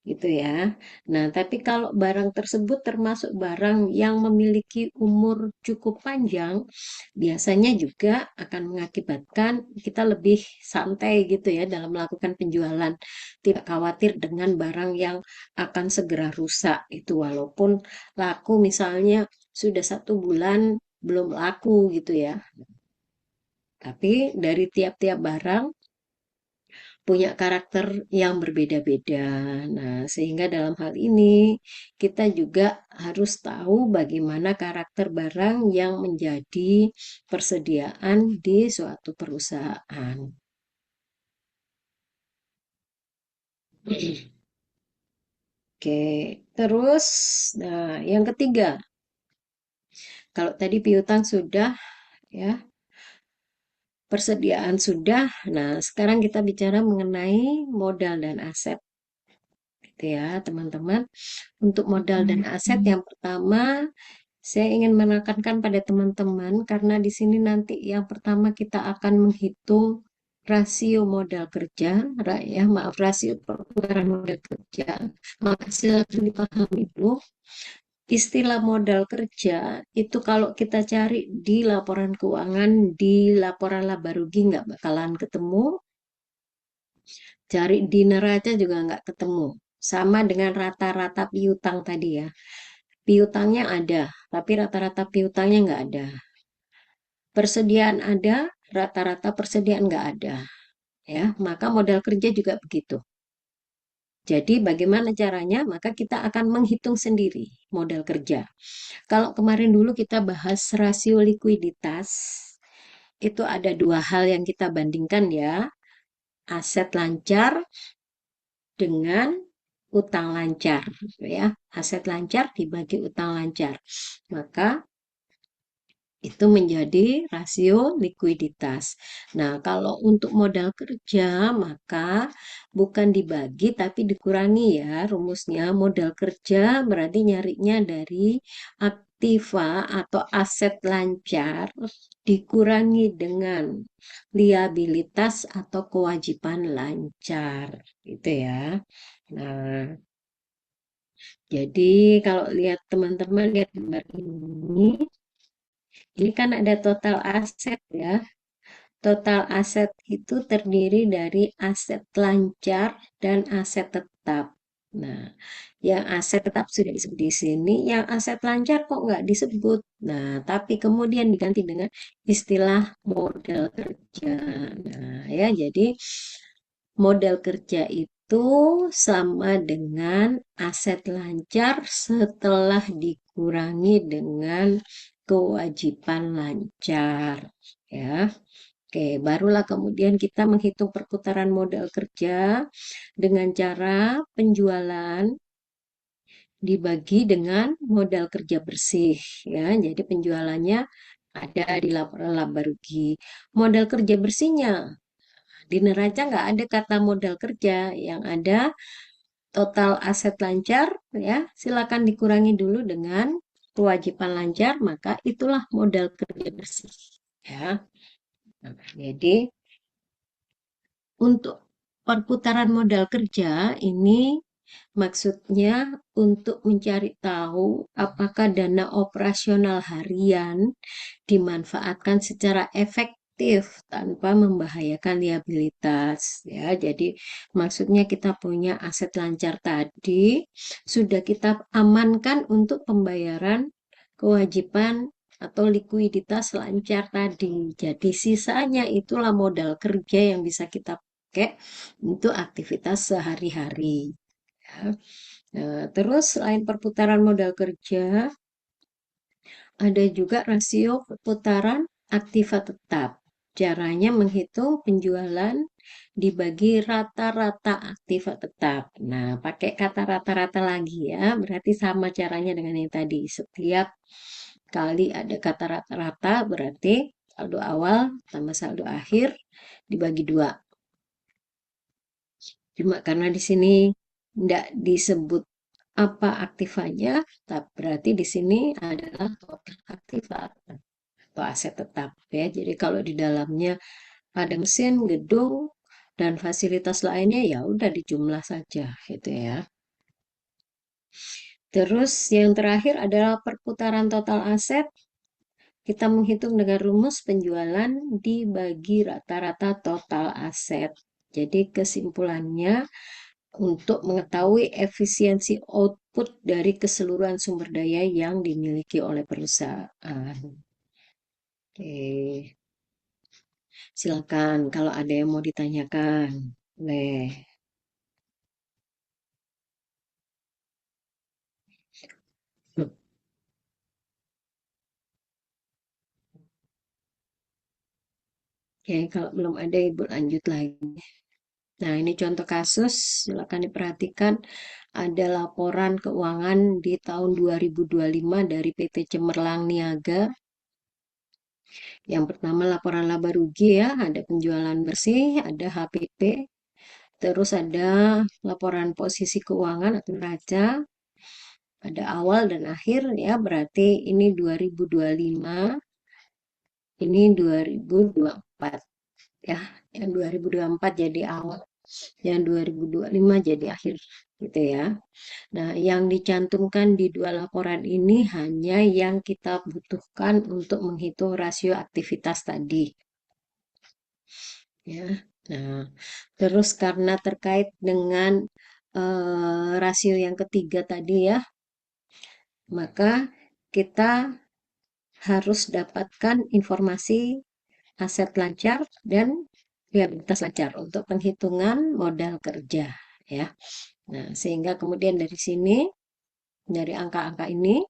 gitu ya. Nah, tapi kalau barang tersebut termasuk barang yang memiliki umur cukup panjang, biasanya juga akan mengakibatkan kita lebih santai gitu ya dalam melakukan penjualan. Tidak khawatir dengan barang yang akan segera rusak itu walaupun laku misalnya sudah 1 bulan belum laku gitu ya. Tapi dari tiap-tiap barang punya karakter yang berbeda-beda. Nah, sehingga dalam hal ini kita juga harus tahu bagaimana karakter barang yang menjadi persediaan di suatu perusahaan. Oke, terus, nah, yang ketiga, kalau tadi piutang sudah, ya, persediaan sudah. Nah, sekarang kita bicara mengenai modal dan aset, gitu ya, teman-teman. Untuk modal dan aset yang pertama, saya ingin menekankan pada teman-teman karena di sini nanti yang pertama kita akan menghitung rasio modal kerja, ya maaf rasio perputaran modal kerja. Maka silakan dipahami itu. Istilah modal kerja itu kalau kita cari di laporan keuangan, di laporan laba rugi nggak bakalan ketemu. Cari di neraca juga nggak ketemu. Sama dengan rata-rata piutang tadi ya. Piutangnya ada, tapi rata-rata piutangnya nggak ada. Persediaan ada, rata-rata persediaan nggak ada. Ya, maka modal kerja juga begitu. Jadi bagaimana caranya? Maka kita akan menghitung sendiri modal kerja. Kalau kemarin dulu kita bahas rasio likuiditas, itu ada 2 hal yang kita bandingkan ya. Aset lancar dengan utang lancar, ya. Aset lancar dibagi utang lancar. Maka itu menjadi rasio likuiditas. Nah, kalau untuk modal kerja, maka bukan dibagi tapi dikurangi ya rumusnya. Modal kerja berarti nyarinya dari aktiva atau aset lancar dikurangi dengan liabilitas atau kewajiban lancar, gitu ya. Nah, jadi kalau lihat teman-teman lihat gambar ini kan ada total aset ya. Total aset itu terdiri dari aset lancar dan aset tetap. Nah, yang aset tetap sudah disebut di sini, yang aset lancar kok nggak disebut. Nah, tapi kemudian diganti dengan istilah modal kerja. Nah, ya, jadi modal kerja itu sama dengan aset lancar setelah dikurangi dengan kewajiban lancar. Ya. Oke, barulah kemudian kita menghitung perputaran modal kerja dengan cara penjualan dibagi dengan modal kerja bersih ya. Jadi penjualannya ada di laporan laba rugi. Modal kerja bersihnya di neraca nggak ada kata modal kerja, yang ada total aset lancar ya. Silakan dikurangi dulu dengan kewajiban lancar, maka itulah modal kerja bersih ya. Nah, jadi Untuk perputaran modal kerja ini maksudnya untuk mencari tahu apakah dana operasional harian dimanfaatkan secara efektif tanpa membahayakan liabilitas ya. Jadi maksudnya kita punya aset lancar tadi sudah kita amankan untuk pembayaran kewajiban atau likuiditas lancar tadi. Jadi sisanya itulah modal kerja yang bisa kita pakai untuk aktivitas sehari-hari. Ya. Nah, terus selain perputaran modal kerja, ada juga rasio perputaran aktiva tetap. Caranya menghitung penjualan dibagi rata-rata aktiva tetap. Nah, pakai kata rata-rata lagi ya, berarti sama caranya dengan yang tadi. Setiap kali ada kata rata-rata, berarti saldo awal tambah saldo akhir dibagi dua. Cuma karena di sini tidak disebut apa aktivanya, tapi berarti di sini adalah total aktiva atau aset tetap ya. Jadi kalau di dalamnya ada mesin, gedung, dan fasilitas lainnya ya udah dijumlah saja gitu ya. Terus yang terakhir adalah perputaran total aset. Kita menghitung dengan rumus penjualan dibagi rata-rata total aset. Jadi kesimpulannya untuk mengetahui efisiensi output dari keseluruhan sumber daya yang dimiliki oleh perusahaan. Oke, silakan kalau ada yang mau ditanyakan. Boleh. Oke, kalau belum ada Ibu lanjut lagi. Nah, ini contoh kasus, silakan diperhatikan. Ada laporan keuangan di tahun 2025 dari PT Cemerlang Niaga. Yang pertama laporan laba rugi ya, ada penjualan bersih, ada HPP, terus ada laporan posisi keuangan atau neraca, ada awal dan akhir ya, berarti ini 2025, ini 2024 ya, yang 2024 jadi awal, yang 2025 jadi akhir gitu ya. Nah, yang dicantumkan di dua laporan ini hanya yang kita butuhkan untuk menghitung rasio aktivitas tadi ya. Nah, terus karena terkait dengan rasio yang ketiga tadi ya, maka kita harus dapatkan informasi aset lancar dan liabilitas lancar untuk penghitungan modal kerja ya. Nah, sehingga kemudian dari sini, dari angka-angka ini,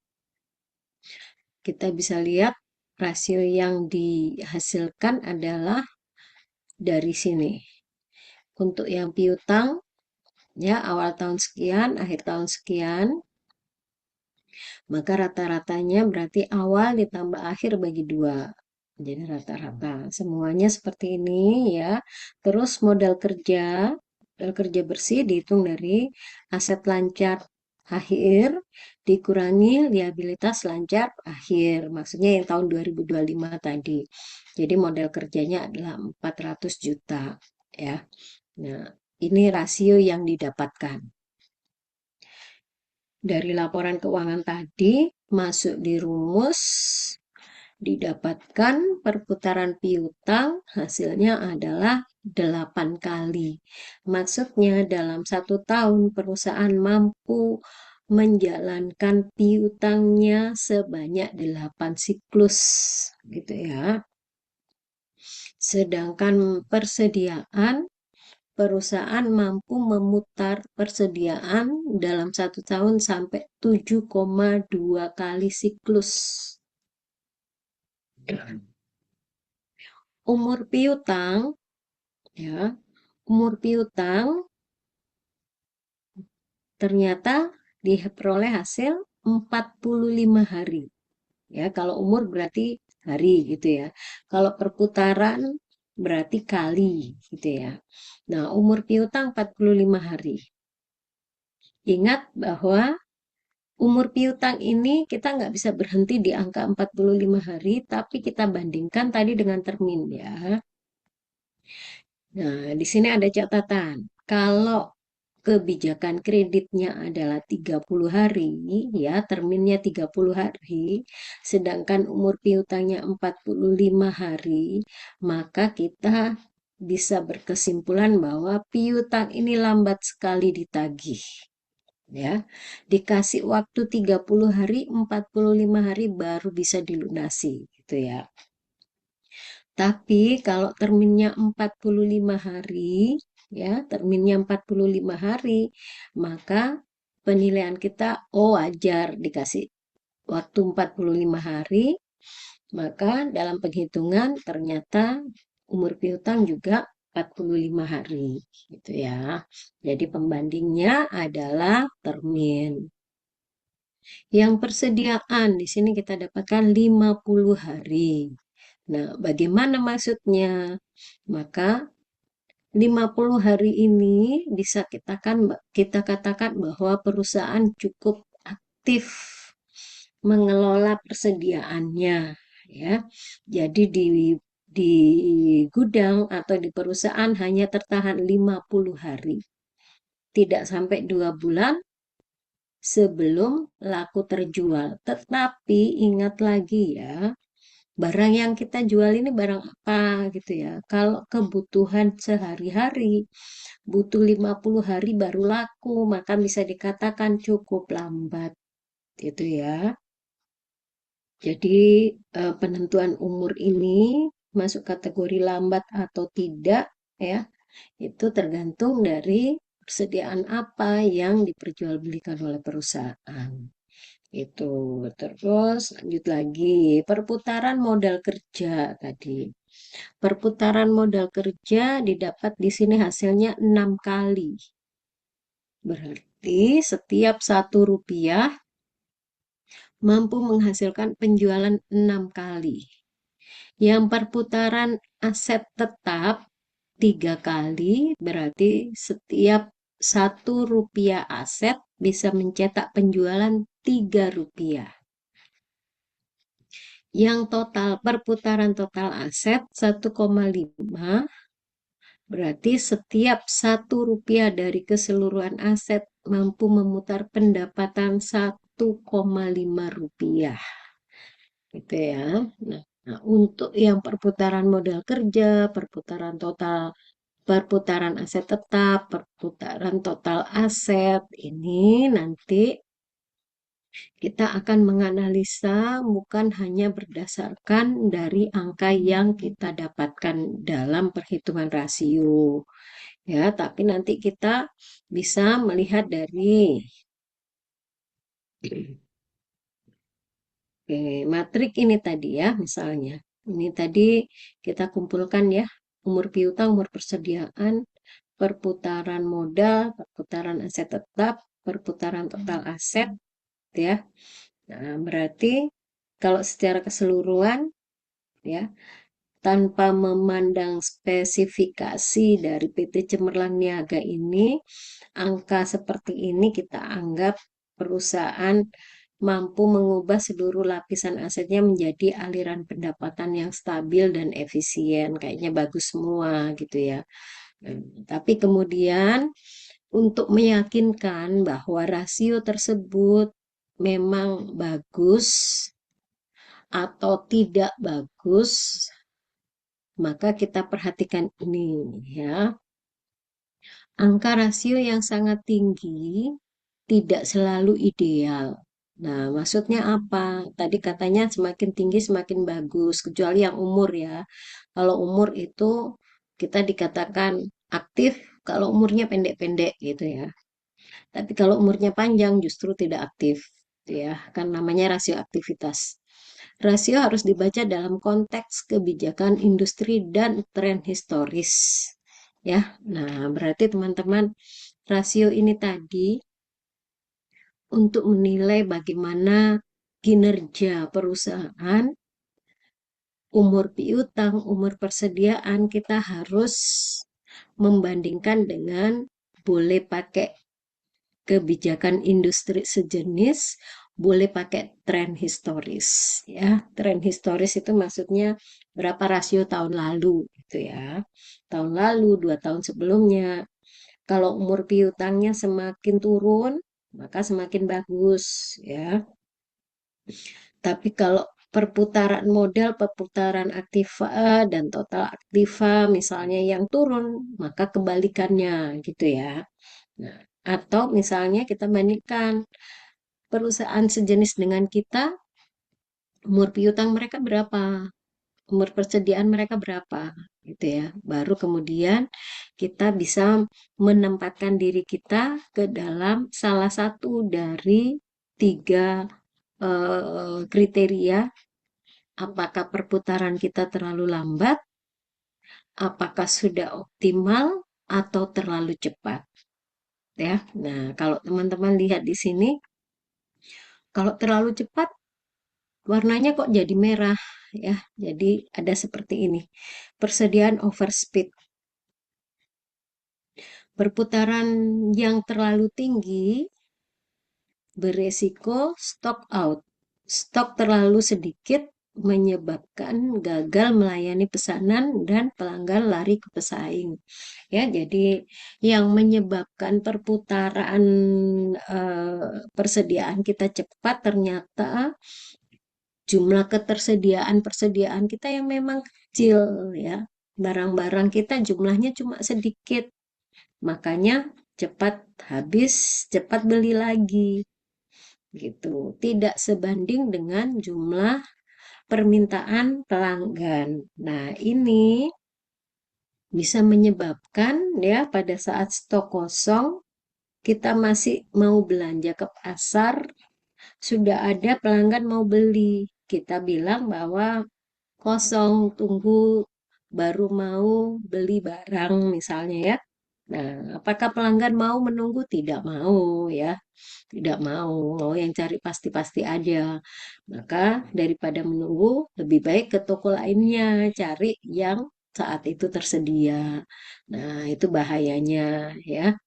kita bisa lihat rasio yang dihasilkan adalah dari sini. Untuk yang piutang, ya awal tahun sekian, akhir tahun sekian, maka rata-ratanya berarti awal ditambah akhir bagi dua. Jadi rata-rata. Semuanya seperti ini ya. Terus modal kerja bersih dihitung dari aset lancar akhir dikurangi liabilitas lancar akhir. Maksudnya yang tahun 2025 tadi. Jadi modal kerjanya adalah 400 juta ya. Nah, ini rasio yang didapatkan. Dari laporan keuangan tadi masuk di rumus, didapatkan perputaran piutang hasilnya adalah 8 kali. Maksudnya dalam 1 tahun perusahaan mampu menjalankan piutangnya sebanyak 8 siklus gitu ya. Sedangkan persediaan perusahaan mampu memutar persediaan dalam 1 tahun sampai 7,2 kali siklus. Umur piutang, ya, umur piutang ternyata diperoleh hasil 45 hari. Ya, kalau umur berarti hari gitu ya. Kalau perputaran berarti kali gitu ya. Nah, umur piutang 45 hari. Ingat bahwa umur piutang ini kita nggak bisa berhenti di angka 45 hari, tapi kita bandingkan tadi dengan termin ya. Nah, di sini ada catatan. Kalau kebijakan kreditnya adalah 30 hari, ya, terminnya 30 hari, sedangkan umur piutangnya 45 hari, maka kita bisa berkesimpulan bahwa piutang ini lambat sekali ditagih. Ya, dikasih waktu 30 hari, 45 hari baru bisa dilunasi, gitu ya. Tapi kalau terminnya 45 hari, ya, terminnya 45 hari, maka penilaian kita, oh wajar dikasih waktu 45 hari, maka dalam penghitungan ternyata umur piutang juga 45 hari, gitu ya. Jadi pembandingnya adalah termin. Yang persediaan di sini kita dapatkan 50 hari. Nah, bagaimana maksudnya? Maka 50 hari ini bisa kita katakan bahwa perusahaan cukup aktif mengelola persediaannya, ya. Jadi di gudang atau di perusahaan hanya tertahan 50 hari. Tidak sampai 2 bulan sebelum laku terjual. Tetapi ingat lagi ya, barang yang kita jual ini barang apa gitu ya. Kalau kebutuhan sehari-hari butuh 50 hari baru laku, maka bisa dikatakan cukup lambat gitu ya. Jadi penentuan umur ini masuk kategori lambat atau tidak ya, itu tergantung dari persediaan apa yang diperjualbelikan oleh perusahaan. Itu. Terus lanjut lagi, perputaran modal kerja tadi. Perputaran modal kerja didapat di sini hasilnya 6 kali. Berarti setiap Rp1 mampu menghasilkan penjualan 6 kali. Yang perputaran aset tetap 3 kali, berarti setiap Rp1 aset bisa mencetak penjualan Rp3. Yang total perputaran total aset 1,5, berarti setiap Rp1 dari keseluruhan aset mampu memutar pendapatan Rp1,5. Gitu ya. Nah, untuk yang perputaran modal kerja, perputaran aset tetap, perputaran total aset ini nanti kita akan menganalisa bukan hanya berdasarkan dari angka yang kita dapatkan dalam perhitungan rasio, ya, tapi nanti kita bisa melihat dari matrik ini tadi ya, misalnya. Ini tadi kita kumpulkan ya, umur piutang, umur persediaan, perputaran modal, perputaran aset tetap, perputaran total aset, ya. Nah, berarti kalau secara keseluruhan ya, tanpa memandang spesifikasi dari PT Cemerlang Niaga ini, angka seperti ini kita anggap perusahaan mampu mengubah seluruh lapisan asetnya menjadi aliran pendapatan yang stabil dan efisien. Kayaknya bagus semua gitu ya. Tapi kemudian untuk meyakinkan bahwa rasio tersebut memang bagus atau tidak bagus, maka kita perhatikan ini ya. Angka rasio yang sangat tinggi tidak selalu ideal. Nah, maksudnya apa? Tadi katanya semakin tinggi semakin bagus, kecuali yang umur ya. Kalau umur itu kita dikatakan aktif kalau umurnya pendek-pendek gitu ya. Tapi kalau umurnya panjang justru tidak aktif, gitu ya. Kan namanya rasio aktivitas. Rasio harus dibaca dalam konteks kebijakan industri dan tren historis. Ya, nah berarti teman-teman rasio ini tadi untuk menilai bagaimana kinerja perusahaan, umur piutang, umur persediaan, kita harus membandingkan dengan boleh pakai kebijakan industri sejenis, boleh pakai tren historis. Ya, tren historis itu maksudnya berapa rasio tahun lalu. gitu ya. Tahun lalu, 2 tahun sebelumnya. Kalau umur piutangnya semakin turun, maka semakin bagus ya. Tapi kalau perputaran modal, perputaran aktiva dan total aktiva misalnya yang turun, maka kebalikannya gitu ya. Nah, atau misalnya kita bandingkan perusahaan sejenis dengan kita, umur piutang mereka berapa, umur persediaan mereka berapa, gitu ya. Baru kemudian kita bisa menempatkan diri kita ke dalam salah satu dari tiga kriteria, apakah perputaran kita terlalu lambat, apakah sudah optimal, atau terlalu cepat. Ya, nah kalau teman-teman lihat di sini, kalau terlalu cepat warnanya kok jadi merah ya. Jadi ada seperti ini. Persediaan overspeed. Perputaran yang terlalu tinggi beresiko stock out. Stok terlalu sedikit menyebabkan gagal melayani pesanan dan pelanggan lari ke pesaing. Ya, jadi yang menyebabkan perputaran persediaan kita cepat ternyata jumlah persediaan kita yang memang kecil ya. Barang-barang kita jumlahnya cuma sedikit. Makanya cepat habis, cepat beli lagi gitu. Tidak sebanding dengan jumlah permintaan pelanggan. Nah, ini bisa menyebabkan ya pada saat stok kosong kita masih mau belanja ke pasar, sudah ada pelanggan mau beli. Kita bilang bahwa kosong, tunggu baru mau beli barang misalnya ya. Nah, apakah pelanggan mau menunggu? Tidak mau ya, tidak mau yang cari pasti-pasti aja. Maka daripada menunggu, lebih baik ke toko lainnya cari yang saat itu tersedia. Nah, itu bahayanya ya.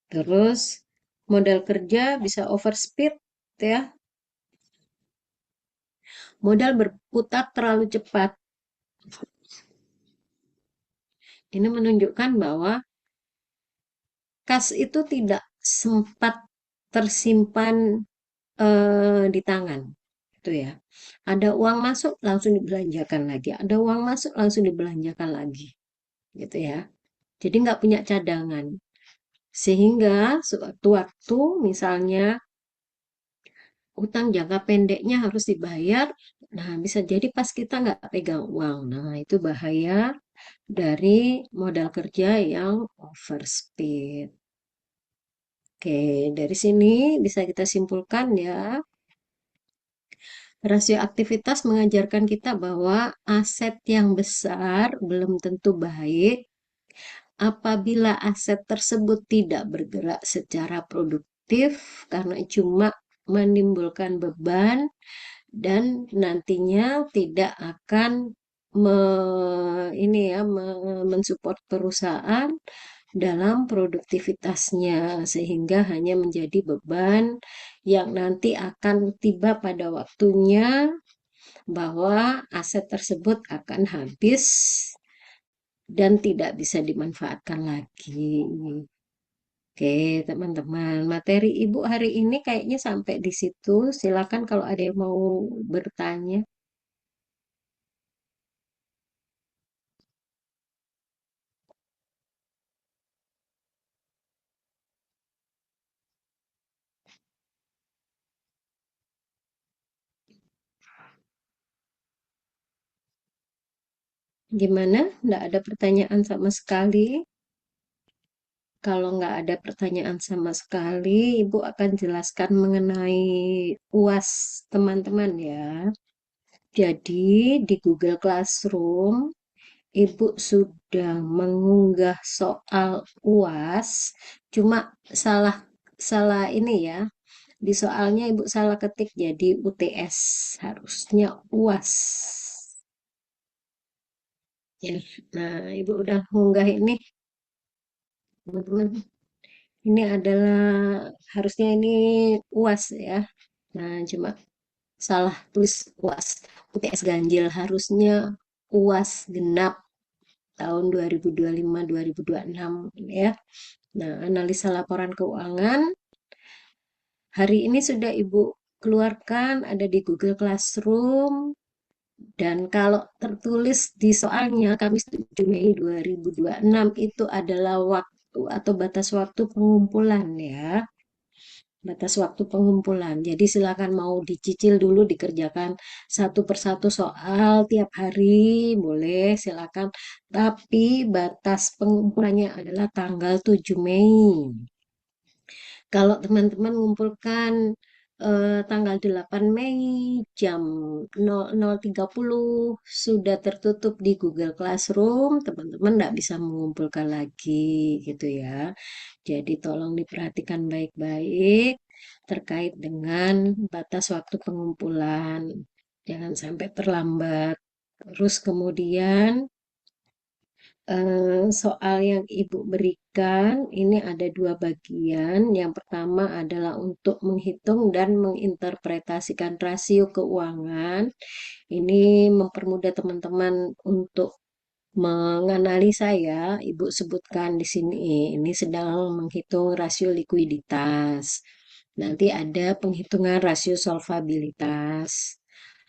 Terus modal kerja bisa overspeed ya. Modal berputar terlalu cepat. Ini menunjukkan bahwa kas itu tidak sempat tersimpan di tangan. Itu ya. Ada uang masuk langsung dibelanjakan lagi. Ada uang masuk langsung dibelanjakan lagi. Gitu ya. Jadi nggak punya cadangan. Sehingga sewaktu-waktu misalnya utang jangka pendeknya harus dibayar. Nah, bisa jadi pas kita nggak pegang uang. Nah, itu bahaya dari modal kerja yang overspeed. Oke, dari sini bisa kita simpulkan ya, rasio aktivitas mengajarkan kita bahwa aset yang besar belum tentu baik apabila aset tersebut tidak bergerak secara produktif karena cuma menimbulkan beban dan nantinya tidak akan mensupport perusahaan dalam produktivitasnya sehingga hanya menjadi beban yang nanti akan tiba pada waktunya bahwa aset tersebut akan habis dan tidak bisa dimanfaatkan lagi. Oke, teman-teman, materi Ibu hari ini kayaknya sampai di situ. Silakan kalau ada yang mau bertanya. Gimana? Nggak ada pertanyaan sama sekali? Kalau nggak ada pertanyaan sama sekali, Ibu akan jelaskan mengenai UAS teman-teman ya. Jadi di Google Classroom, Ibu sudah mengunggah soal UAS, cuma salah salah ini ya. Di soalnya Ibu salah ketik jadi UTS, harusnya UAS. Ya. Nah, Ibu udah mengunggah ini, teman-teman. Ini adalah harusnya ini UAS ya. Nah, cuma salah tulis UAS. UTS ganjil harusnya UAS genap. tahun 2025-2026 ya. Nah, analisa laporan keuangan hari ini sudah Ibu keluarkan ada di Google Classroom dan kalau tertulis di soalnya Kamis 7 Mei 2026 itu adalah waktu atau batas waktu pengumpulan ya. Batas waktu pengumpulan. Jadi silakan mau dicicil dulu dikerjakan satu persatu soal tiap hari, boleh silakan. Tapi batas pengumpulannya adalah tanggal 7 Mei. Kalau teman-teman mengumpulkan tanggal 8 Mei jam 00.30 sudah tertutup di Google Classroom, teman-teman tidak bisa mengumpulkan lagi gitu ya. Jadi tolong diperhatikan baik-baik terkait dengan batas waktu pengumpulan. Jangan sampai terlambat. Terus kemudian soal yang Ibu berikan ini ada dua bagian. Yang pertama adalah untuk menghitung dan menginterpretasikan rasio keuangan. Ini mempermudah teman-teman untuk menganalisa ya. Ibu sebutkan di sini, ini sedang menghitung rasio likuiditas. Nanti ada penghitungan rasio solvabilitas.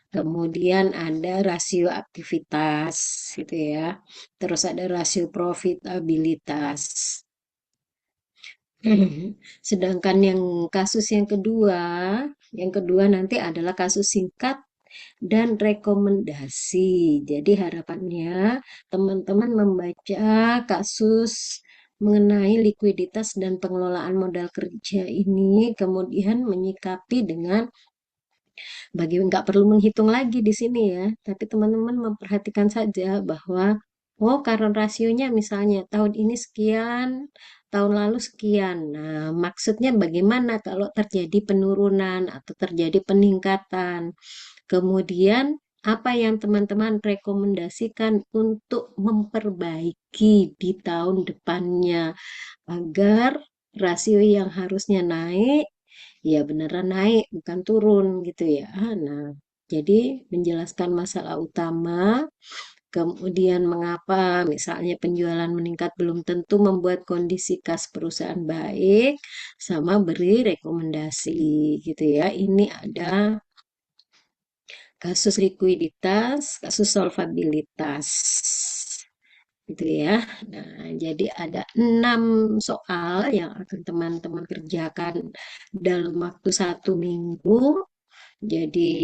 Kemudian ada rasio aktivitas, gitu ya. Terus ada rasio profitabilitas. Sedangkan kasus yang kedua nanti adalah kasus singkat dan rekomendasi. Jadi harapannya teman-teman membaca kasus mengenai likuiditas dan pengelolaan modal kerja ini, kemudian menyikapi dengan bagi nggak perlu menghitung lagi di sini ya, tapi teman-teman memperhatikan saja bahwa oh karena rasionya misalnya tahun ini sekian, tahun lalu sekian. Nah, maksudnya bagaimana kalau terjadi penurunan atau terjadi peningkatan? Kemudian apa yang teman-teman rekomendasikan untuk memperbaiki di tahun depannya agar rasio yang harusnya naik ya beneran naik bukan turun gitu ya. Nah, jadi menjelaskan masalah utama, kemudian mengapa misalnya penjualan meningkat belum tentu membuat kondisi kas perusahaan baik, sama beri rekomendasi gitu ya. Ini ada kasus likuiditas, kasus solvabilitas gitu ya. Nah, jadi ada 6 soal yang akan teman-teman kerjakan dalam waktu 1 minggu. Jadi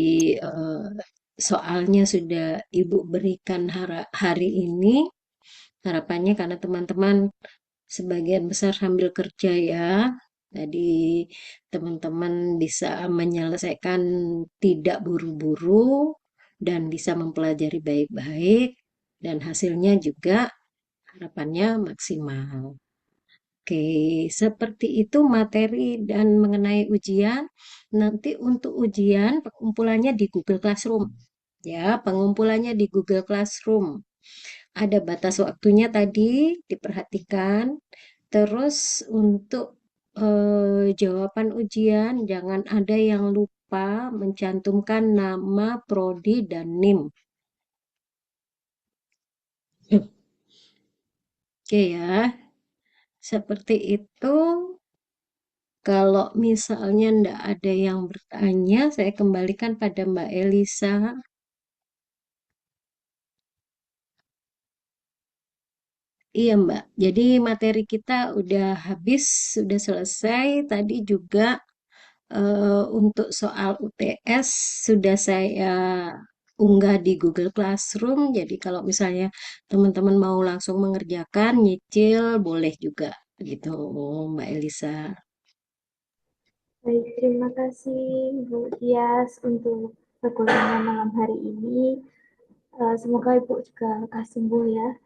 soalnya sudah Ibu berikan hari ini. Harapannya karena teman-teman sebagian besar sambil kerja ya. Tadi teman-teman bisa menyelesaikan tidak buru-buru dan bisa mempelajari baik-baik dan hasilnya juga harapannya maksimal. Oke, seperti itu materi dan mengenai ujian. Nanti untuk ujian pengumpulannya di Google Classroom. Ya, pengumpulannya di Google Classroom. Ada batas waktunya tadi, diperhatikan. Terus untuk jawaban ujian, jangan ada yang lupa mencantumkan nama, prodi, dan NIM. Oke ya, seperti itu. Kalau misalnya ndak ada yang bertanya, saya kembalikan pada Mbak Elisa. Iya Mbak, jadi materi kita udah habis, sudah selesai. Tadi juga untuk soal UTS sudah saya unggah di Google Classroom. Jadi kalau misalnya teman-teman mau langsung mengerjakan, nyicil, boleh juga gitu Mbak Elisa. Baik, terima kasih Bu Tias untuk perkuliahan malam hari ini. Semoga Ibu juga lekas sembuh ya.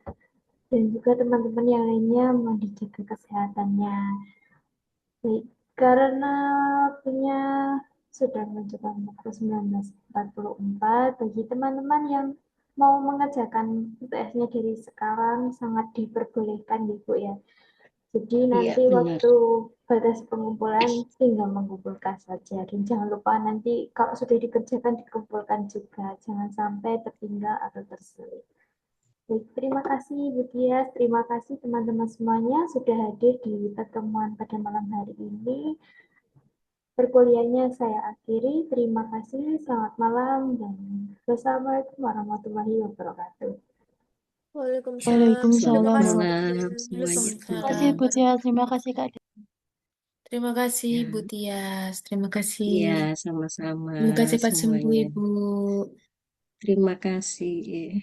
Dan juga teman-teman yang lainnya mau dijaga kesehatannya. Baik, karena punya sudah menunjukkan pukul 19.44, bagi teman-teman yang mau mengerjakan UTS-nya dari sekarang sangat diperbolehkan Ibu ya. Jadi Iya nanti benar. waktu batas pengumpulan tinggal mengumpulkan saja. Dan jangan lupa nanti kalau sudah dikerjakan dikumpulkan juga. Jangan sampai tertinggal atau terselit. Baik, terima kasih Bu Tias, terima kasih teman-teman semuanya sudah hadir di pertemuan pada malam hari ini. Perkuliahannya saya akhiri. Terima kasih, selamat malam, dan wassalamualaikum warahmatullahi wabarakatuh. Waalaikumsalam. Terima Selamat kasih, Waalaikumsalam. Bu malam Tia. semuanya. Terima Waalaikumsalam. kasih Bu Tia, terima kasih Kak. Terima kasih, Ya, Bu Tias. Terima kasih. iya, sama-sama Semoga cepat sembuh, semuanya. Ibu. Terima kasih.